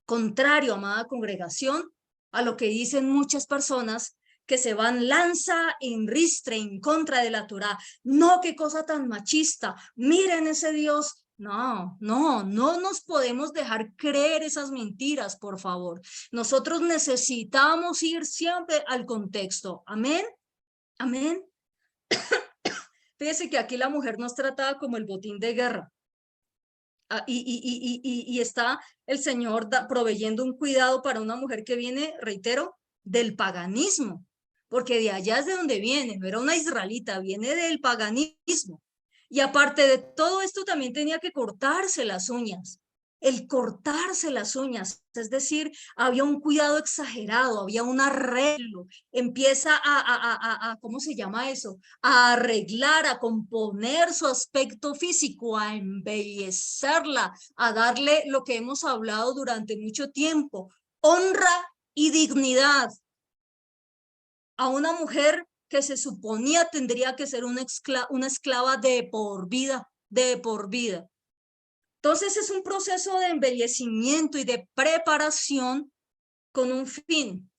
contrario, amada congregación, a lo que dicen muchas personas que se van lanza en ristre en contra de la Torá. No, qué cosa tan machista. Miren ese Dios. No nos podemos dejar creer esas mentiras, por favor. Nosotros necesitamos ir siempre al contexto. Amén. Amén. Fíjese que aquí la mujer nos trataba como el botín de guerra. Y está el Señor proveyendo un cuidado para una mujer que viene, reitero, del paganismo, porque de allá es de donde viene, no era una israelita, viene del paganismo. Y aparte de todo esto, también tenía que cortarse las uñas. El cortarse las uñas, es decir, había un cuidado exagerado, había un arreglo, empieza ¿cómo se llama eso? A arreglar, a componer su aspecto físico, a embellecerla, a darle lo que hemos hablado durante mucho tiempo, honra y dignidad a una mujer que se suponía tendría que ser una esclava de por vida, de por vida. Entonces es un proceso de embellecimiento y de preparación con un fin,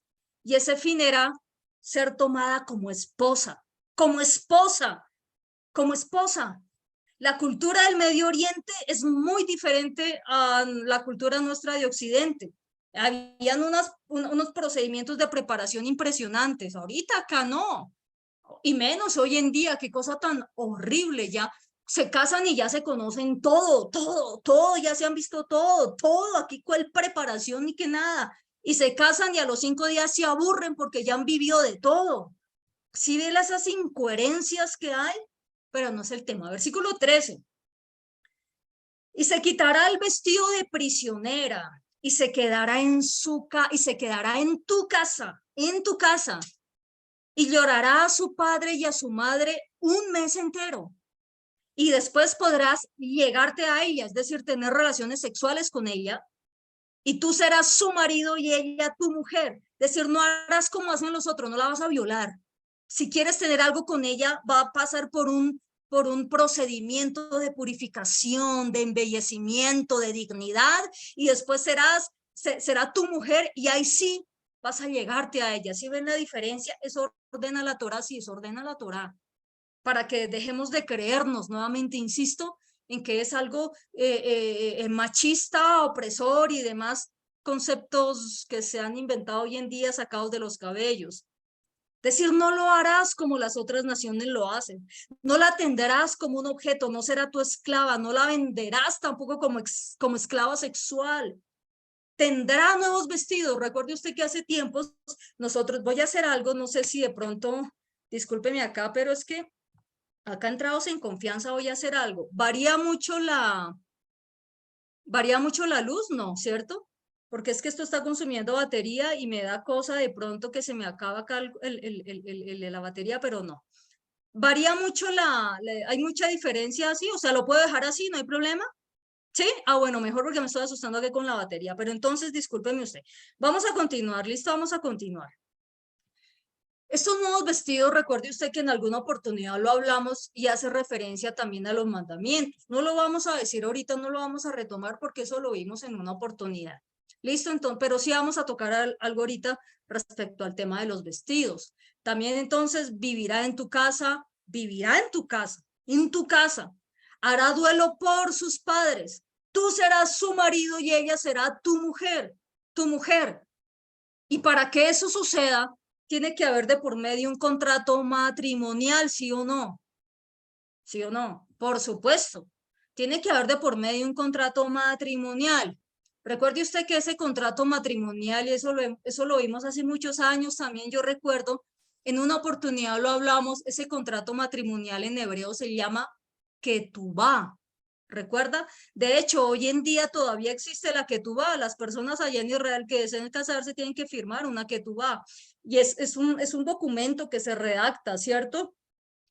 y ese fin era ser tomada como esposa, como esposa, como esposa. La cultura del Medio Oriente es muy diferente a la cultura nuestra de Occidente. Habían unos procedimientos de preparación impresionantes. Ahorita acá no. Y menos hoy en día, qué cosa tan horrible. Ya se casan y ya se conocen todo, ya se han visto todo. Aquí cuál preparación ni que nada. Y se casan y a los 5 días se aburren porque ya han vivido de todo. ¿Sí ven esas incoherencias que hay? Pero no es el tema. Versículo 13. Y se quitará el vestido de prisionera y se quedará y se quedará en tu casa, y llorará a su padre y a su madre un mes entero. Y después podrás llegarte a ella, es decir, tener relaciones sexuales con ella, y tú serás su marido y ella tu mujer. Es decir, no harás como hacen los otros, no la vas a violar. Si quieres tener algo con ella, va a pasar por un procedimiento de purificación, de embellecimiento, de dignidad, y después será tu mujer, y ahí sí vas a llegarte a ella. ¿Sí ven la diferencia? Eso ordena la Torá, sí, eso ordena la Torá, para que dejemos de creernos, nuevamente insisto, en que es algo machista, opresor y demás conceptos que se han inventado hoy en día sacados de los cabellos. Decir, no lo harás como las otras naciones lo hacen. No la tendrás como un objeto, no será tu esclava, no la venderás tampoco como esclava sexual. Tendrá nuevos vestidos. Recuerde usted que hace tiempos nosotros, voy a hacer algo, no sé si de pronto, discúlpeme acá, pero es que acá entrados en confianza voy a hacer algo. Varía mucho la luz, ¿no? ¿Cierto? Porque es que esto está consumiendo batería y me da cosa de pronto que se me acaba acá la batería, pero no. Varía mucho hay mucha diferencia así, o sea, lo puedo dejar así, no hay problema. ¿Sí? Ah, bueno, mejor porque me estoy asustando aquí con la batería, pero entonces discúlpeme usted. Vamos a continuar, listo, vamos a continuar. Estos nuevos vestidos, recuerde usted que en alguna oportunidad lo hablamos y hace referencia también a los mandamientos. No lo vamos a decir ahorita, no lo vamos a retomar porque eso lo vimos en una oportunidad. Listo, entonces, pero sí vamos a tocar algo ahorita respecto al tema de los vestidos. También entonces vivirá en tu casa, en tu casa. Hará duelo por sus padres. Tú serás su marido y ella será tu mujer, tu mujer. Y para que eso suceda, tiene que haber de por medio un contrato matrimonial, ¿sí o no? ¿Sí o no? Por supuesto. Tiene que haber de por medio un contrato matrimonial. Recuerde usted que ese contrato matrimonial, y eso lo vimos hace muchos años también, yo recuerdo, en una oportunidad lo hablamos, ese contrato matrimonial en hebreo se llama ketubá. ¿Recuerda? De hecho, hoy en día todavía existe la ketubá. Las personas allá en Israel que deseen casarse tienen que firmar una ketubá. Y es un documento que se redacta, ¿cierto?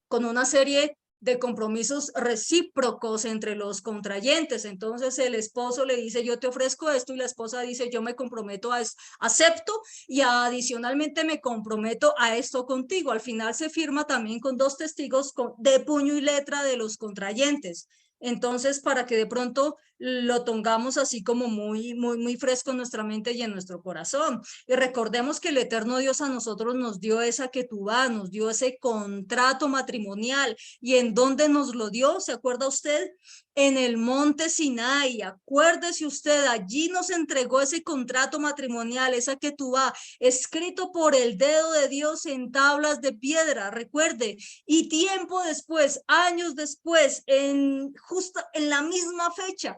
Con una serie de compromisos recíprocos entre los contrayentes. Entonces el esposo le dice, yo te ofrezco esto, y la esposa dice, yo me comprometo a acepto, y adicionalmente me comprometo a esto contigo. Al final se firma también con dos testigos de puño y letra de los contrayentes. Entonces, para que de pronto lo tengamos así como muy fresco en nuestra mente y en nuestro corazón. Y recordemos que el eterno Dios a nosotros nos dio esa ketubá, nos dio ese contrato matrimonial. ¿Y en dónde nos lo dio? ¿Se acuerda usted? En el monte Sinai. Acuérdese usted, allí nos entregó ese contrato matrimonial, esa ketubá, escrito por el dedo de Dios en tablas de piedra, recuerde. Y tiempo después, años después, justo en la misma fecha,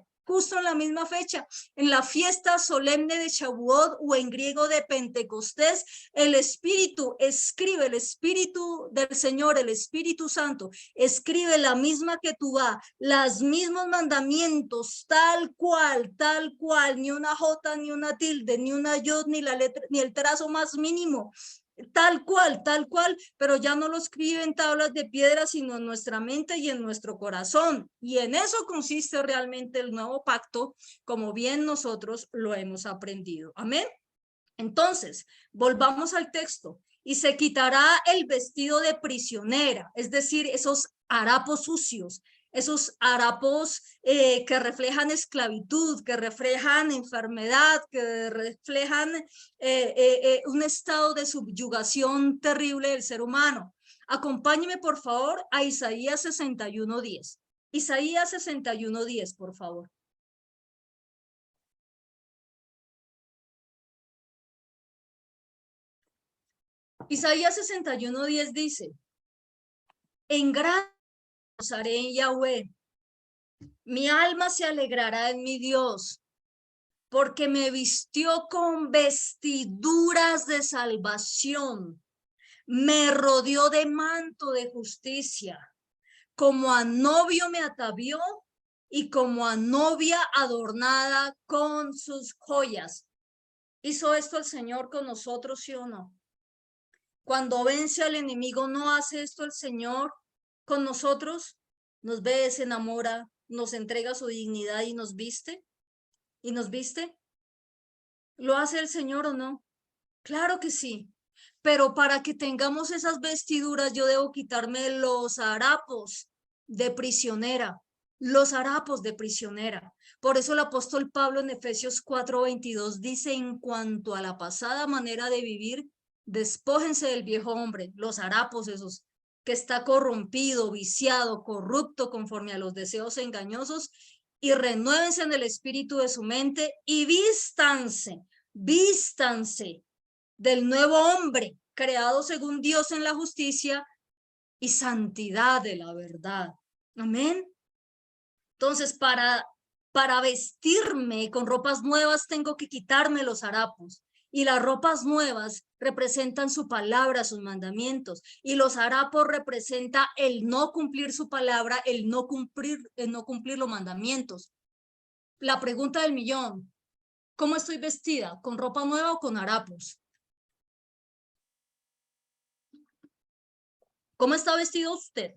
en la fiesta solemne de Shavuot, o en griego de Pentecostés, el Espíritu escribe, el Espíritu del Señor, el Espíritu Santo, escribe la misma ketubá, los mismos mandamientos, tal cual, ni una jota, ni una tilde, ni una yod, ni la letra, ni el trazo más mínimo. Tal cual, pero ya no lo escribe en tablas de piedra, sino en nuestra mente y en nuestro corazón. Y en eso consiste realmente el nuevo pacto, como bien nosotros lo hemos aprendido. Amén. Entonces, volvamos al texto. Y se quitará el vestido de prisionera, es decir, esos harapos sucios, esos harapos que reflejan esclavitud, que reflejan enfermedad, que reflejan un estado de subyugación terrible del ser humano. Acompáñeme, por favor, a Isaías 61:10. Isaías 61:10, por favor. Isaías 61:10 dice, en gran gozaré en Yahweh, mi alma se alegrará en mi Dios, porque me vistió con vestiduras de salvación, me rodeó de manto de justicia, como a novio me atavió y como a novia adornada con sus joyas. ¿Hizo esto el Señor con nosotros, sí o no? Cuando vence al enemigo, ¿no hace esto el Señor con nosotros? Nos ve, se enamora, nos entrega su dignidad y nos viste. ¿Y nos viste? ¿Lo hace el Señor o no? Claro que sí. Pero para que tengamos esas vestiduras, yo debo quitarme los harapos de prisionera, los harapos de prisionera. Por eso el apóstol Pablo en Efesios 4:22 dice, en cuanto a la pasada manera de vivir, despójense del viejo hombre, los harapos esos, que está corrompido, viciado, corrupto conforme a los deseos engañosos, y renuévense en el espíritu de su mente y vístanse del nuevo hombre, creado según Dios en la justicia y santidad de la verdad. Amén. Entonces, para vestirme con ropas nuevas, tengo que quitarme los harapos. Y las ropas nuevas representan su palabra, sus mandamientos. Y los harapos representa el no cumplir su palabra, el no cumplir los mandamientos. La pregunta del millón: ¿cómo estoy vestida? ¿Con ropa nueva o con harapos? ¿Cómo está vestido usted?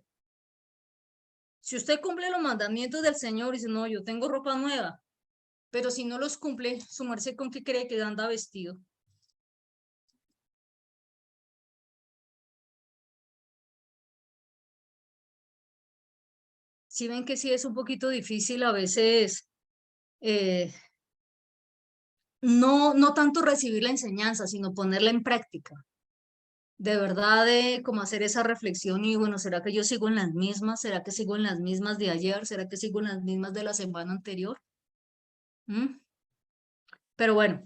Si usted cumple los mandamientos del Señor y dice, no, yo tengo ropa nueva, pero si no los cumple, su merced, ¿con qué cree que anda vestido? Si ven que sí es un poquito difícil a veces, eh, no tanto recibir la enseñanza, sino ponerla en práctica. De verdad, como hacer esa reflexión y bueno, ¿será que yo sigo en las mismas? ¿Será que sigo en las mismas de ayer? ¿Será que sigo en las mismas de la semana anterior? ¿Mm? Pero bueno,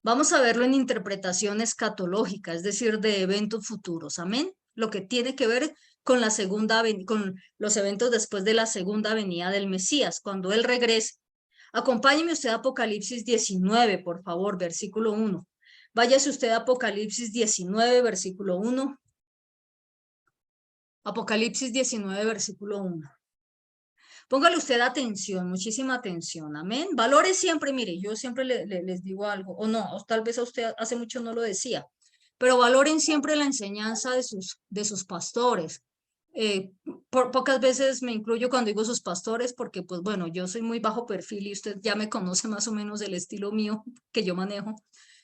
vamos a verlo en interpretación escatológica, es decir, de eventos futuros. Amén. Lo que tiene que ver con la con los eventos después de la segunda venida del Mesías, cuando Él regrese. Acompáñeme usted a Apocalipsis 19, por favor, versículo 1. Váyase usted a Apocalipsis 19, versículo 1. Apocalipsis 19, versículo 1. Póngale usted atención, muchísima atención, amén. Valore siempre, mire, yo siempre les digo algo, o no, o tal vez a usted hace mucho no lo decía, pero valoren siempre la enseñanza de sus pastores. Pocas veces me incluyo cuando digo sus pastores, porque pues bueno, yo soy muy bajo perfil y usted ya me conoce más o menos el estilo mío que yo manejo.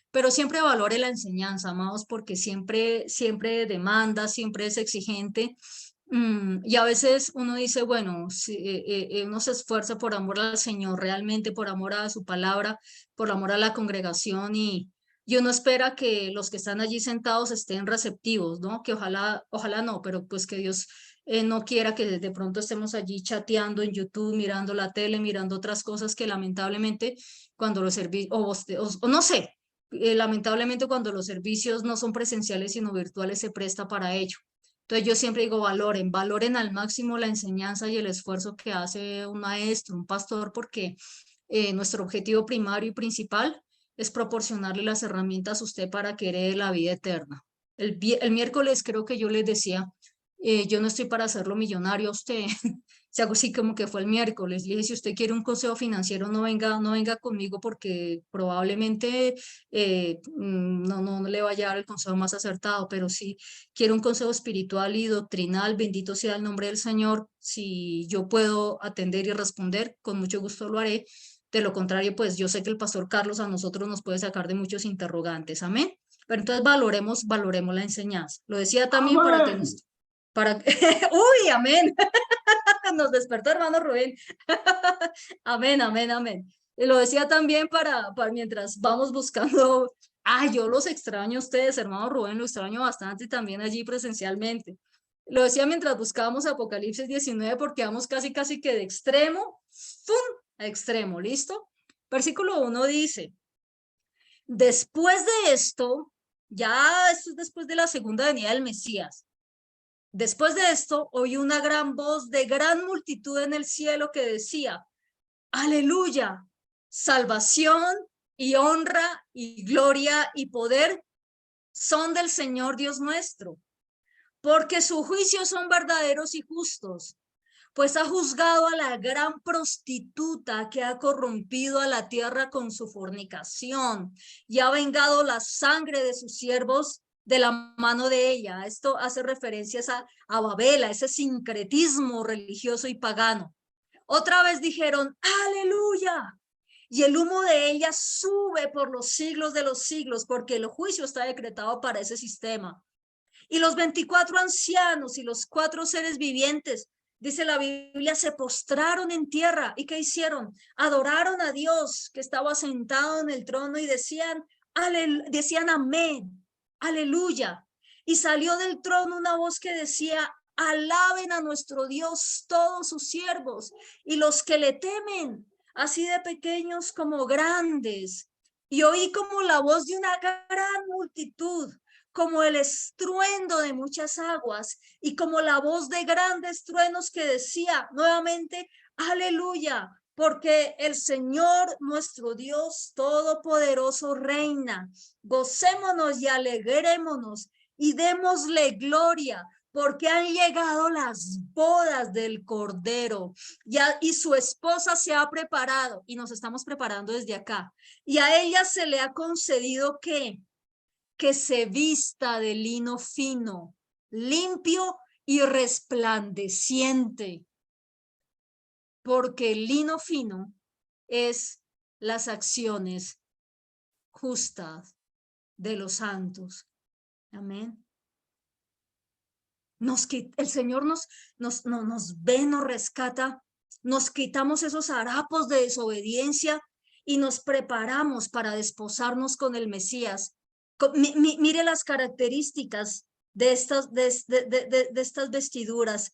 Pero siempre valore la enseñanza, amados, porque siempre demanda, siempre es exigente. Y a veces uno dice, bueno, si, uno se esfuerza por amor al Señor, realmente por amor a su palabra, por amor a la congregación y uno espera que los que están allí sentados estén receptivos, ¿no? Que ojalá no, pero pues que Dios no quiera que de pronto estemos allí chateando en YouTube, mirando la tele, mirando otras cosas que lamentablemente cuando los servicios, o no sé, lamentablemente cuando los servicios no son presenciales sino virtuales se presta para ello. Entonces yo siempre digo, valoren al máximo la enseñanza y el esfuerzo que hace un maestro, un pastor, porque nuestro objetivo primario y principal es proporcionarle las herramientas a usted para que herede la vida eterna. El miércoles creo que yo les decía, yo no estoy para hacerlo millonario a usted, si hago así como que fue el miércoles, le dije, si usted quiere un consejo financiero, no venga conmigo porque probablemente no le vaya a dar el consejo más acertado, pero sí quiero un consejo espiritual y doctrinal, bendito sea el nombre del Señor, si yo puedo atender y responder, con mucho gusto lo haré. De lo contrario, pues yo sé que el pastor Carlos a nosotros nos puede sacar de muchos interrogantes, amén. Pero entonces valoremos la enseñanza. Lo decía también para que nos, para, uy, amén. Nos despertó hermano Rubén. Amén, amén, amén. Y lo decía también para mientras vamos buscando, yo los extraño a ustedes, hermano Rubén, lo extraño bastante también allí presencialmente. Lo decía mientras buscábamos Apocalipsis 19 porque vamos casi que de extremo, ¡fum!, a extremo, ¿listo? Versículo 1 dice, después de esto, ya esto es después de la segunda venida del Mesías. Después de esto, oí una gran voz de gran multitud en el cielo que decía, aleluya, salvación y honra y gloria y poder son del Señor Dios nuestro, porque sus juicios son verdaderos y justos, pues ha juzgado a la gran prostituta que ha corrompido a la tierra con su fornicación y ha vengado la sangre de sus siervos de la mano de ella. Esto hace referencias a Babel, a ese sincretismo religioso y pagano. Otra vez dijeron, aleluya. Y el humo de ella sube por los siglos de los siglos, porque el juicio está decretado para ese sistema. Y los 24 ancianos y los 4 seres vivientes, dice la Biblia, se postraron en tierra. ¿Y qué hicieron? Adoraron a Dios que estaba sentado en el trono y decían amén, aleluya. Y salió del trono una voz que decía, alaben a nuestro Dios todos sus siervos y los que le temen, así de pequeños como grandes. Y oí como la voz de una gran multitud, como el estruendo de muchas aguas y como la voz de grandes truenos que decía nuevamente, aleluya, porque el Señor nuestro Dios Todopoderoso reina. Gocémonos y alegrémonos y démosle gloria, porque han llegado las bodas del Cordero y su esposa se ha preparado y nos estamos preparando desde acá. Y a ella se le ha concedido que se vista de lino fino, limpio y resplandeciente, porque el lino fino es las acciones justas de los santos. Amén. El Señor nos ve, nos rescata, nos quitamos esos harapos de desobediencia y nos preparamos para desposarnos con el Mesías. Mire las características de estas vestiduras: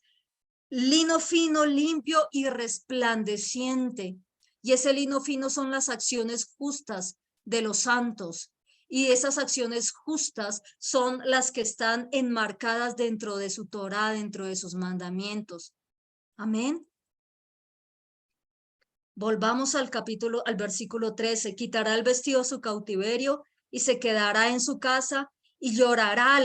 lino fino, limpio y resplandeciente. Y ese lino fino son las acciones justas de los santos. Y esas acciones justas son las que están enmarcadas dentro de su Torá, dentro de sus mandamientos. Amén. Volvamos al versículo 13. Quitará el vestido de su cautiverio y se quedará en su casa y llorará.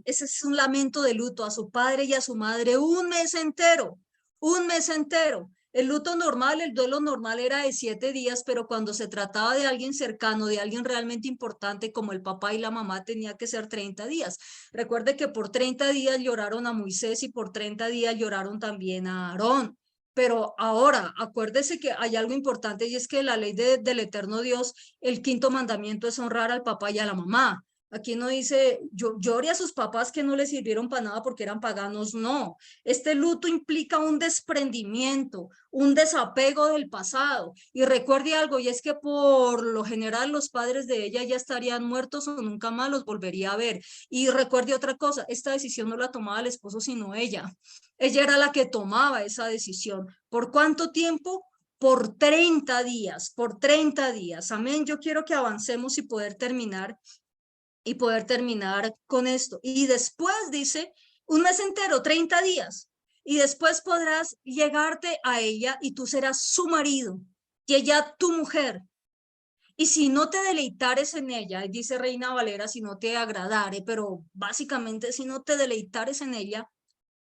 Ese es un lamento de luto a su padre y a su madre un mes entero. Un mes entero. El luto normal, el duelo normal era de 7 días, pero cuando se trataba de alguien cercano, de alguien realmente importante como el papá y la mamá, tenía que ser 30 días. Recuerde que por 30 días lloraron a Moisés y por 30 días lloraron también a Aarón. Pero ahora, acuérdese que hay algo importante y es que la ley del eterno Dios, el quinto mandamiento es honrar al papá y a la mamá. Aquí no dice, llore a sus papás que no le sirvieron para nada porque eran paganos, no. Este luto implica un desprendimiento, un desapego del pasado. Y recuerde algo, y es que por lo general los padres de ella ya estarían muertos o nunca más los volvería a ver. Y recuerde otra cosa, esta decisión no la tomaba el esposo, sino ella. Ella era la que tomaba esa decisión. ¿Por cuánto tiempo? Por 30 días, por 30 días. Amén. Yo quiero que avancemos y poder terminar con esto. Y después dice, un mes entero, 30 días. Y después podrás llegarte a ella y tú serás su marido y ella tu mujer. Y si no te deleitares en ella, dice Reina Valera, si no te agradare, pero básicamente si no te deleitares en ella,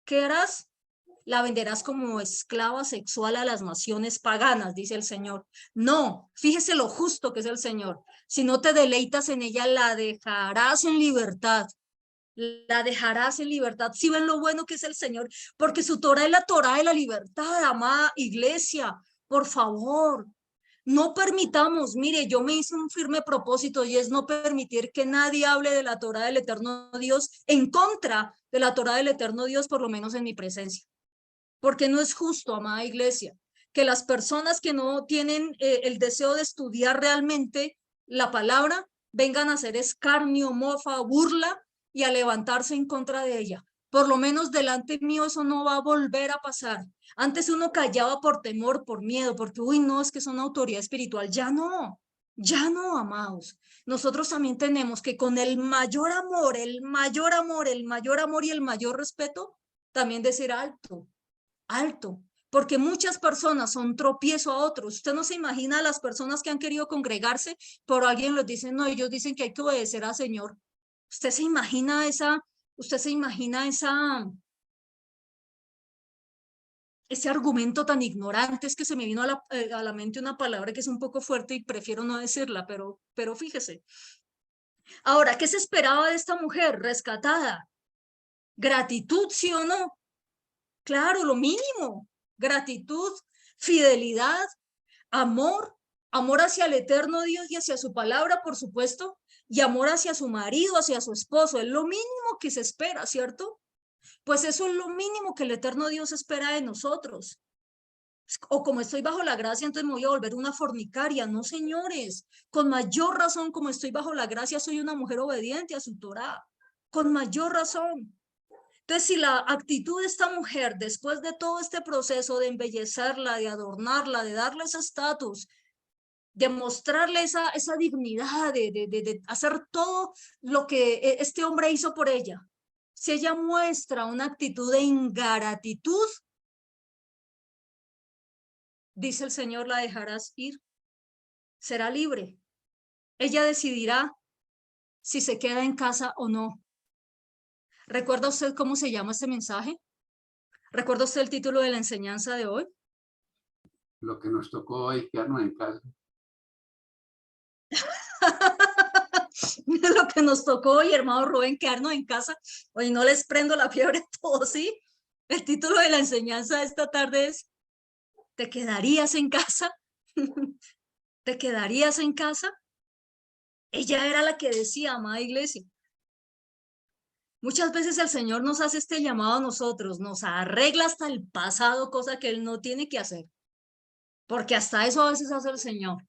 ¿qué harás? La venderás como esclava sexual a las naciones paganas, dice el Señor. No, fíjese lo justo que es el Señor. Si no te deleitas en ella, la dejarás en libertad. La dejarás en libertad. Si ven lo bueno que es el Señor, porque su Torah es la Torah de la libertad, amada iglesia. Por favor, no permitamos, mire, yo me hice un firme propósito y es no permitir que nadie hable de la Torah del eterno Dios en contra de la Torah del eterno Dios, por lo menos en mi presencia. Porque no es justo, amada iglesia, que las personas que no tienen el deseo de estudiar realmente la palabra vengan a hacer escarnio, mofa, burla y a levantarse en contra de ella. Por lo menos delante mío eso no va a volver a pasar. Antes uno callaba por temor, por miedo, porque, uy, no, es que son autoridad espiritual. Ya no, amados. Nosotros también tenemos que con el mayor amor, el mayor amor, el mayor amor y el mayor respeto, también decir alto, alto, porque muchas personas son tropiezo a otros. Usted no se imagina a las personas que han querido congregarse, pero alguien les dice, no, ellos dicen que hay que obedecer al Señor. Usted se imagina ese argumento tan ignorante. Es que se me vino a la mente una palabra que es un poco fuerte y prefiero no decirla, pero fíjese. Ahora, ¿qué se esperaba de esta mujer rescatada? Gratitud, ¿sí o no? Claro, lo mínimo. Gratitud, fidelidad, amor, amor hacia el eterno Dios y hacia su palabra, por supuesto, y amor hacia su marido, hacia su esposo. Es lo mínimo que se espera, ¿cierto? Pues eso es lo mínimo que el eterno Dios espera de nosotros. O como estoy bajo la gracia, entonces me voy a volver una fornicaria. No, señores, con mayor razón, como estoy bajo la gracia, soy una mujer obediente a su Torá. Con mayor razón. Entonces, si la actitud de esta mujer, después de todo este proceso de embellecerla, de adornarla, de darle ese estatus, de mostrarle esa dignidad, de hacer todo lo que este hombre hizo por ella. Si ella muestra una actitud de ingratitud, dice el Señor, la dejarás ir, será libre. Ella decidirá si se queda en casa o no. ¿Recuerda usted cómo se llama este mensaje? ¿Recuerda usted el título de la enseñanza de hoy? Lo que nos tocó hoy, quedarnos en casa. Lo que nos tocó hoy, hermano Rubén, quedarnos en casa. Hoy no les prendo la fiebre a todos, ¿sí? El título de la enseñanza de esta tarde es ¿te quedarías en casa? ¿Te quedarías en casa? Ella era la que decía, amada iglesia. Muchas veces el Señor nos hace este llamado a nosotros, nos arregla hasta el pasado, cosa que Él no tiene que hacer. Porque hasta eso a veces hace el Señor.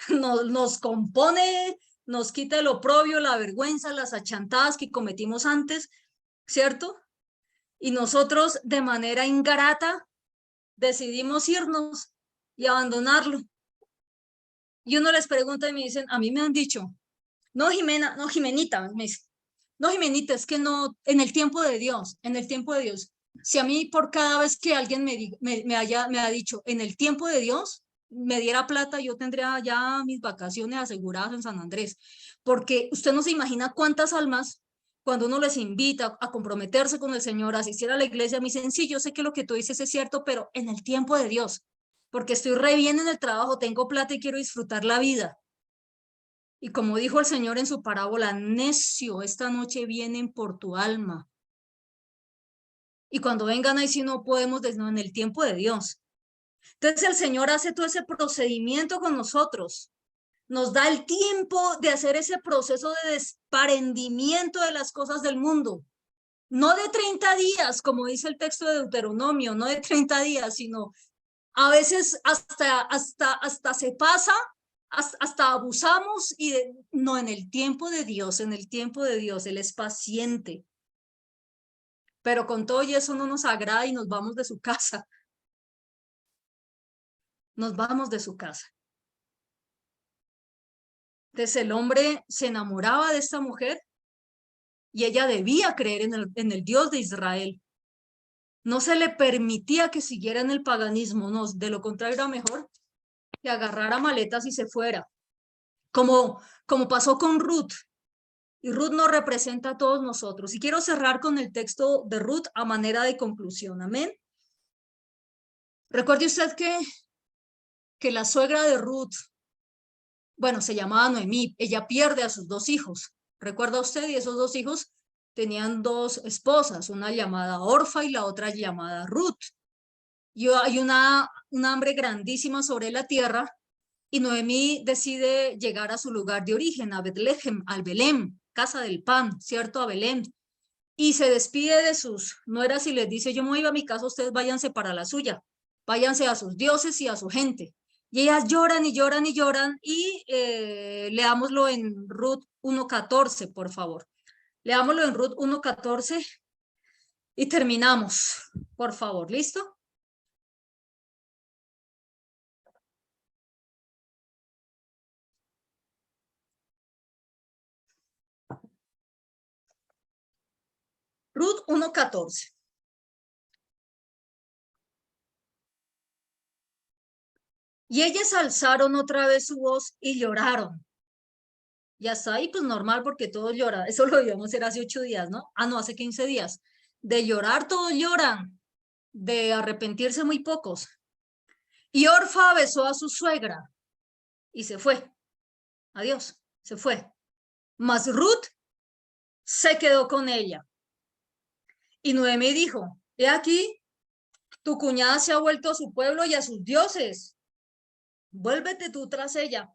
Nos compone, nos quita el oprobio, la vergüenza, las achantadas que cometimos antes, ¿cierto? Y nosotros de manera ingrata decidimos irnos y abandonarlo. Y uno les pregunta y me dicen, a mí me han dicho, no Jimena, no Jimenita, me dice, no Jimenita, es que no, en el tiempo de Dios, en el tiempo de Dios. Si a mí por cada vez que alguien me ha dicho, en el tiempo de Dios, me diera plata, yo tendría ya mis vacaciones aseguradas en San Andrés, porque usted no se imagina cuántas almas, cuando uno les invita a comprometerse con el Señor, a asistir a la iglesia, me dicen, sí, yo sé que lo que tú dices es cierto, pero en el tiempo de Dios, porque estoy re bien en el trabajo, tengo plata y quiero disfrutar la vida. Y como dijo el Señor en su parábola, necio, esta noche vienen por tu alma. Y cuando vengan ahí si no podemos, no, en el tiempo de Dios. Entonces el Señor hace todo ese procedimiento con nosotros. Nos da el tiempo de hacer ese proceso de desprendimiento de las cosas del mundo. No de 30 días, como dice el texto de Deuteronomio, no de 30 días, sino a veces hasta se pasa, hasta abusamos y no, en el tiempo de Dios, en el tiempo de Dios, Él es paciente. Pero con todo y eso no nos agrada y nos vamos de su casa. Nos vamos de su casa. Entonces el hombre se enamoraba de esta mujer y ella debía creer en el Dios de Israel. No se le permitía que siguiera en el paganismo, no, de lo contrario era mejor que agarrara maletas y se fuera. Como pasó con Ruth. Y Ruth nos representa a todos nosotros. Y quiero cerrar con el texto de Ruth a manera de conclusión. Amén. Recuerde usted que la suegra de Ruth, bueno, se llamaba Noemí, ella pierde a sus dos hijos. ¿Recuerda usted? Y esos dos hijos tenían dos esposas, una llamada Orfa y la otra llamada Ruth. Y hay una hambre grandísima sobre la tierra y Noemí decide llegar a su lugar de origen, a Betlehem, al Belén, casa del pan, ¿cierto? A Belén. Y se despide de sus nueras y les dice, yo me voy a mi casa, ustedes váyanse para la suya, váyanse a sus dioses y a su gente. Y ellas lloran y lloran y lloran y leámoslo en Ruth 1:14, por favor. Leámoslo en Ruth 1:14 y terminamos, por favor, ¿listo? Ruth 1:14. Y ellas alzaron otra vez su voz y lloraron. Y hasta ahí, pues normal, porque todos lloran. Eso lo íbamos a hacer hace 8 días, ¿no? Ah, no, hace 15 días. De llorar, todos lloran. De arrepentirse, muy pocos. Y Orfa besó a su suegra y se fue. Adiós, se fue. Mas Ruth se quedó con ella. Y Noemi dijo, he aquí, tu cuñada se ha vuelto a su pueblo y a sus dioses. Vuélvete tú tras ella.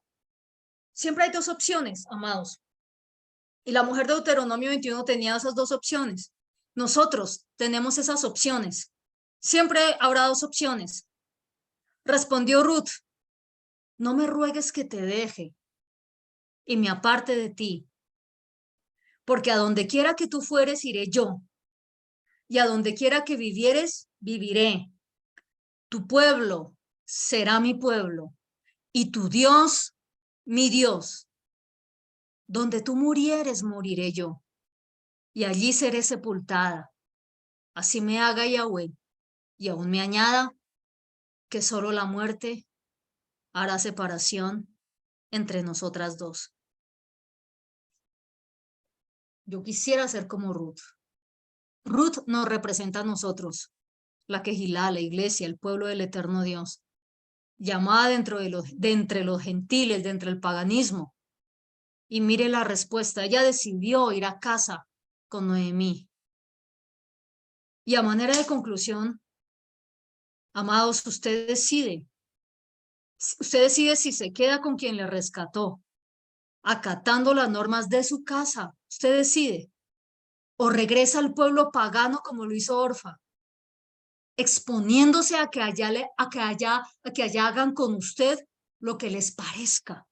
Siempre hay dos opciones, amados. Y la mujer de Deuteronomio 21 tenía esas dos opciones. Nosotros tenemos esas opciones. Siempre habrá dos opciones. Respondió Ruth, no me ruegues que te deje y me aparte de ti, porque a donde quiera que tú fueres, iré yo, y a donde quiera que vivieres, viviré. Tu pueblo será mi pueblo, y tu Dios, mi Dios. Donde tú murieres, moriré yo, y allí seré sepultada. Así me haga Yahweh, y aún me añada que solo la muerte hará separación entre nosotras dos. Yo quisiera ser como Ruth. Ruth nos representa a nosotros, la Quejilá, la iglesia, el pueblo del eterno Dios, llamada de entre los gentiles, de entre el paganismo. Y mire la respuesta, ella decidió ir a casa con Noemí. Y a manera de conclusión, amados, usted decide si se queda con quien le rescató, acatando las normas de su casa, usted decide, o regresa al pueblo pagano como lo hizo Orfa, exponiéndose a que allá hagan con usted lo que les parezca.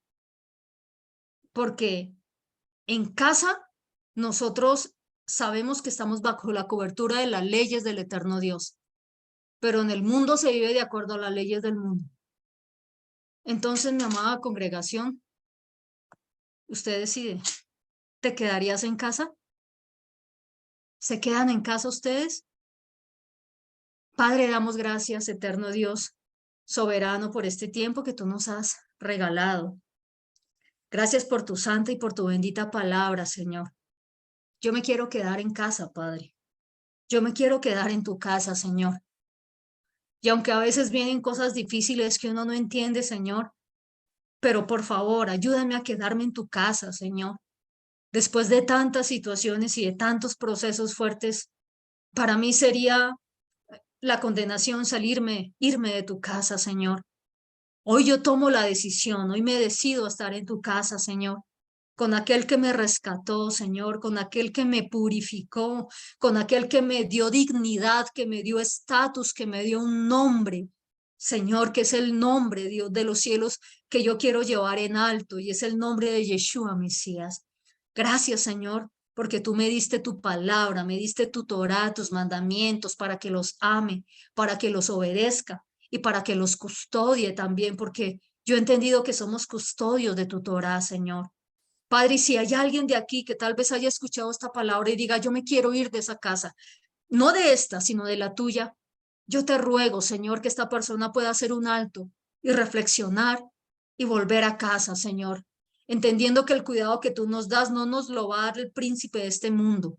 Porque en casa nosotros sabemos que estamos bajo la cobertura de las leyes del eterno Dios, pero en el mundo se vive de acuerdo a las leyes del mundo. Entonces, mi amada congregación, usted decide, ¿te quedarías en casa? ¿Se quedan en casa ustedes? Padre, damos gracias, eterno Dios, soberano, por este tiempo que tú nos has regalado. Gracias por tu santa y por tu bendita palabra, Señor. Yo me quiero quedar en casa, Padre. Yo me quiero quedar en tu casa, Señor. Y aunque a veces vienen cosas difíciles que uno no entiende, Señor, pero por favor, ayúdame a quedarme en tu casa, Señor. Después de tantas situaciones y de tantos procesos fuertes, para mí sería la condenación irme de tu casa, Señor. Hoy yo tomo la decisión, hoy me decido a estar en tu casa, Señor, con aquel que me rescató, Señor, con aquel que me purificó, con aquel que me dio dignidad, que me dio estatus, que me dio un nombre, Señor, que es el nombre, Dios de los cielos, que yo quiero llevar en alto, y es el nombre de Yeshua, Mesías. Gracias, Señor, porque tú me diste tu palabra, me diste tu Torá, tus mandamientos, para que los ame, para que los obedezca y para que los custodie también, porque yo he entendido que somos custodios de tu Torá, Señor. Padre, y si hay alguien de aquí que tal vez haya escuchado esta palabra y diga, yo me quiero ir de esa casa, no de esta, sino de la tuya, yo te ruego, Señor, que esta persona pueda hacer un alto y reflexionar y volver a casa, Señor, entendiendo que el cuidado que tú nos das no nos lo va a dar el príncipe de este mundo.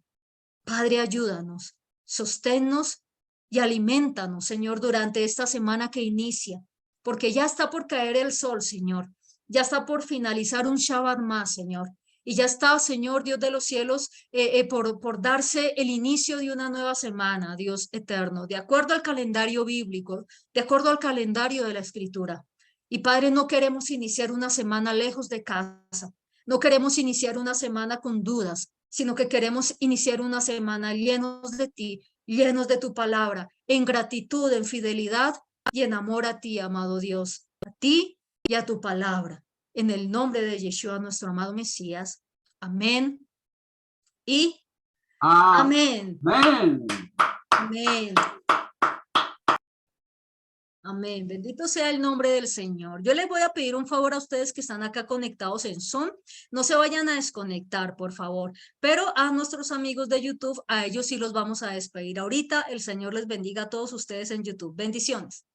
Padre, ayúdanos, sosténnos y alimentanos, Señor, durante esta semana que inicia, porque ya está por caer el sol, Señor. Ya está por finalizar un Shabbat más, Señor. Y ya está, Señor, Dios de los cielos, por darse el inicio de una nueva semana, Dios eterno, de acuerdo al calendario bíblico, de acuerdo al calendario de la Escritura. Y Padre, no queremos iniciar una semana lejos de casa. No queremos iniciar una semana con dudas, sino que queremos iniciar una semana llenos de ti, llenos de tu palabra, en gratitud, en fidelidad y en amor a ti, amado Dios, a ti y a tu palabra. En el nombre de Yeshua, nuestro amado Mesías. Amén y amén. Amén. Amén. Amén. Bendito sea el nombre del Señor. Yo les voy a pedir un favor a ustedes que están acá conectados en Zoom. No se vayan a desconectar, por favor. Pero a nuestros amigos de YouTube, a ellos sí los vamos a despedir ahorita. El Señor les bendiga a todos ustedes en YouTube. Bendiciones.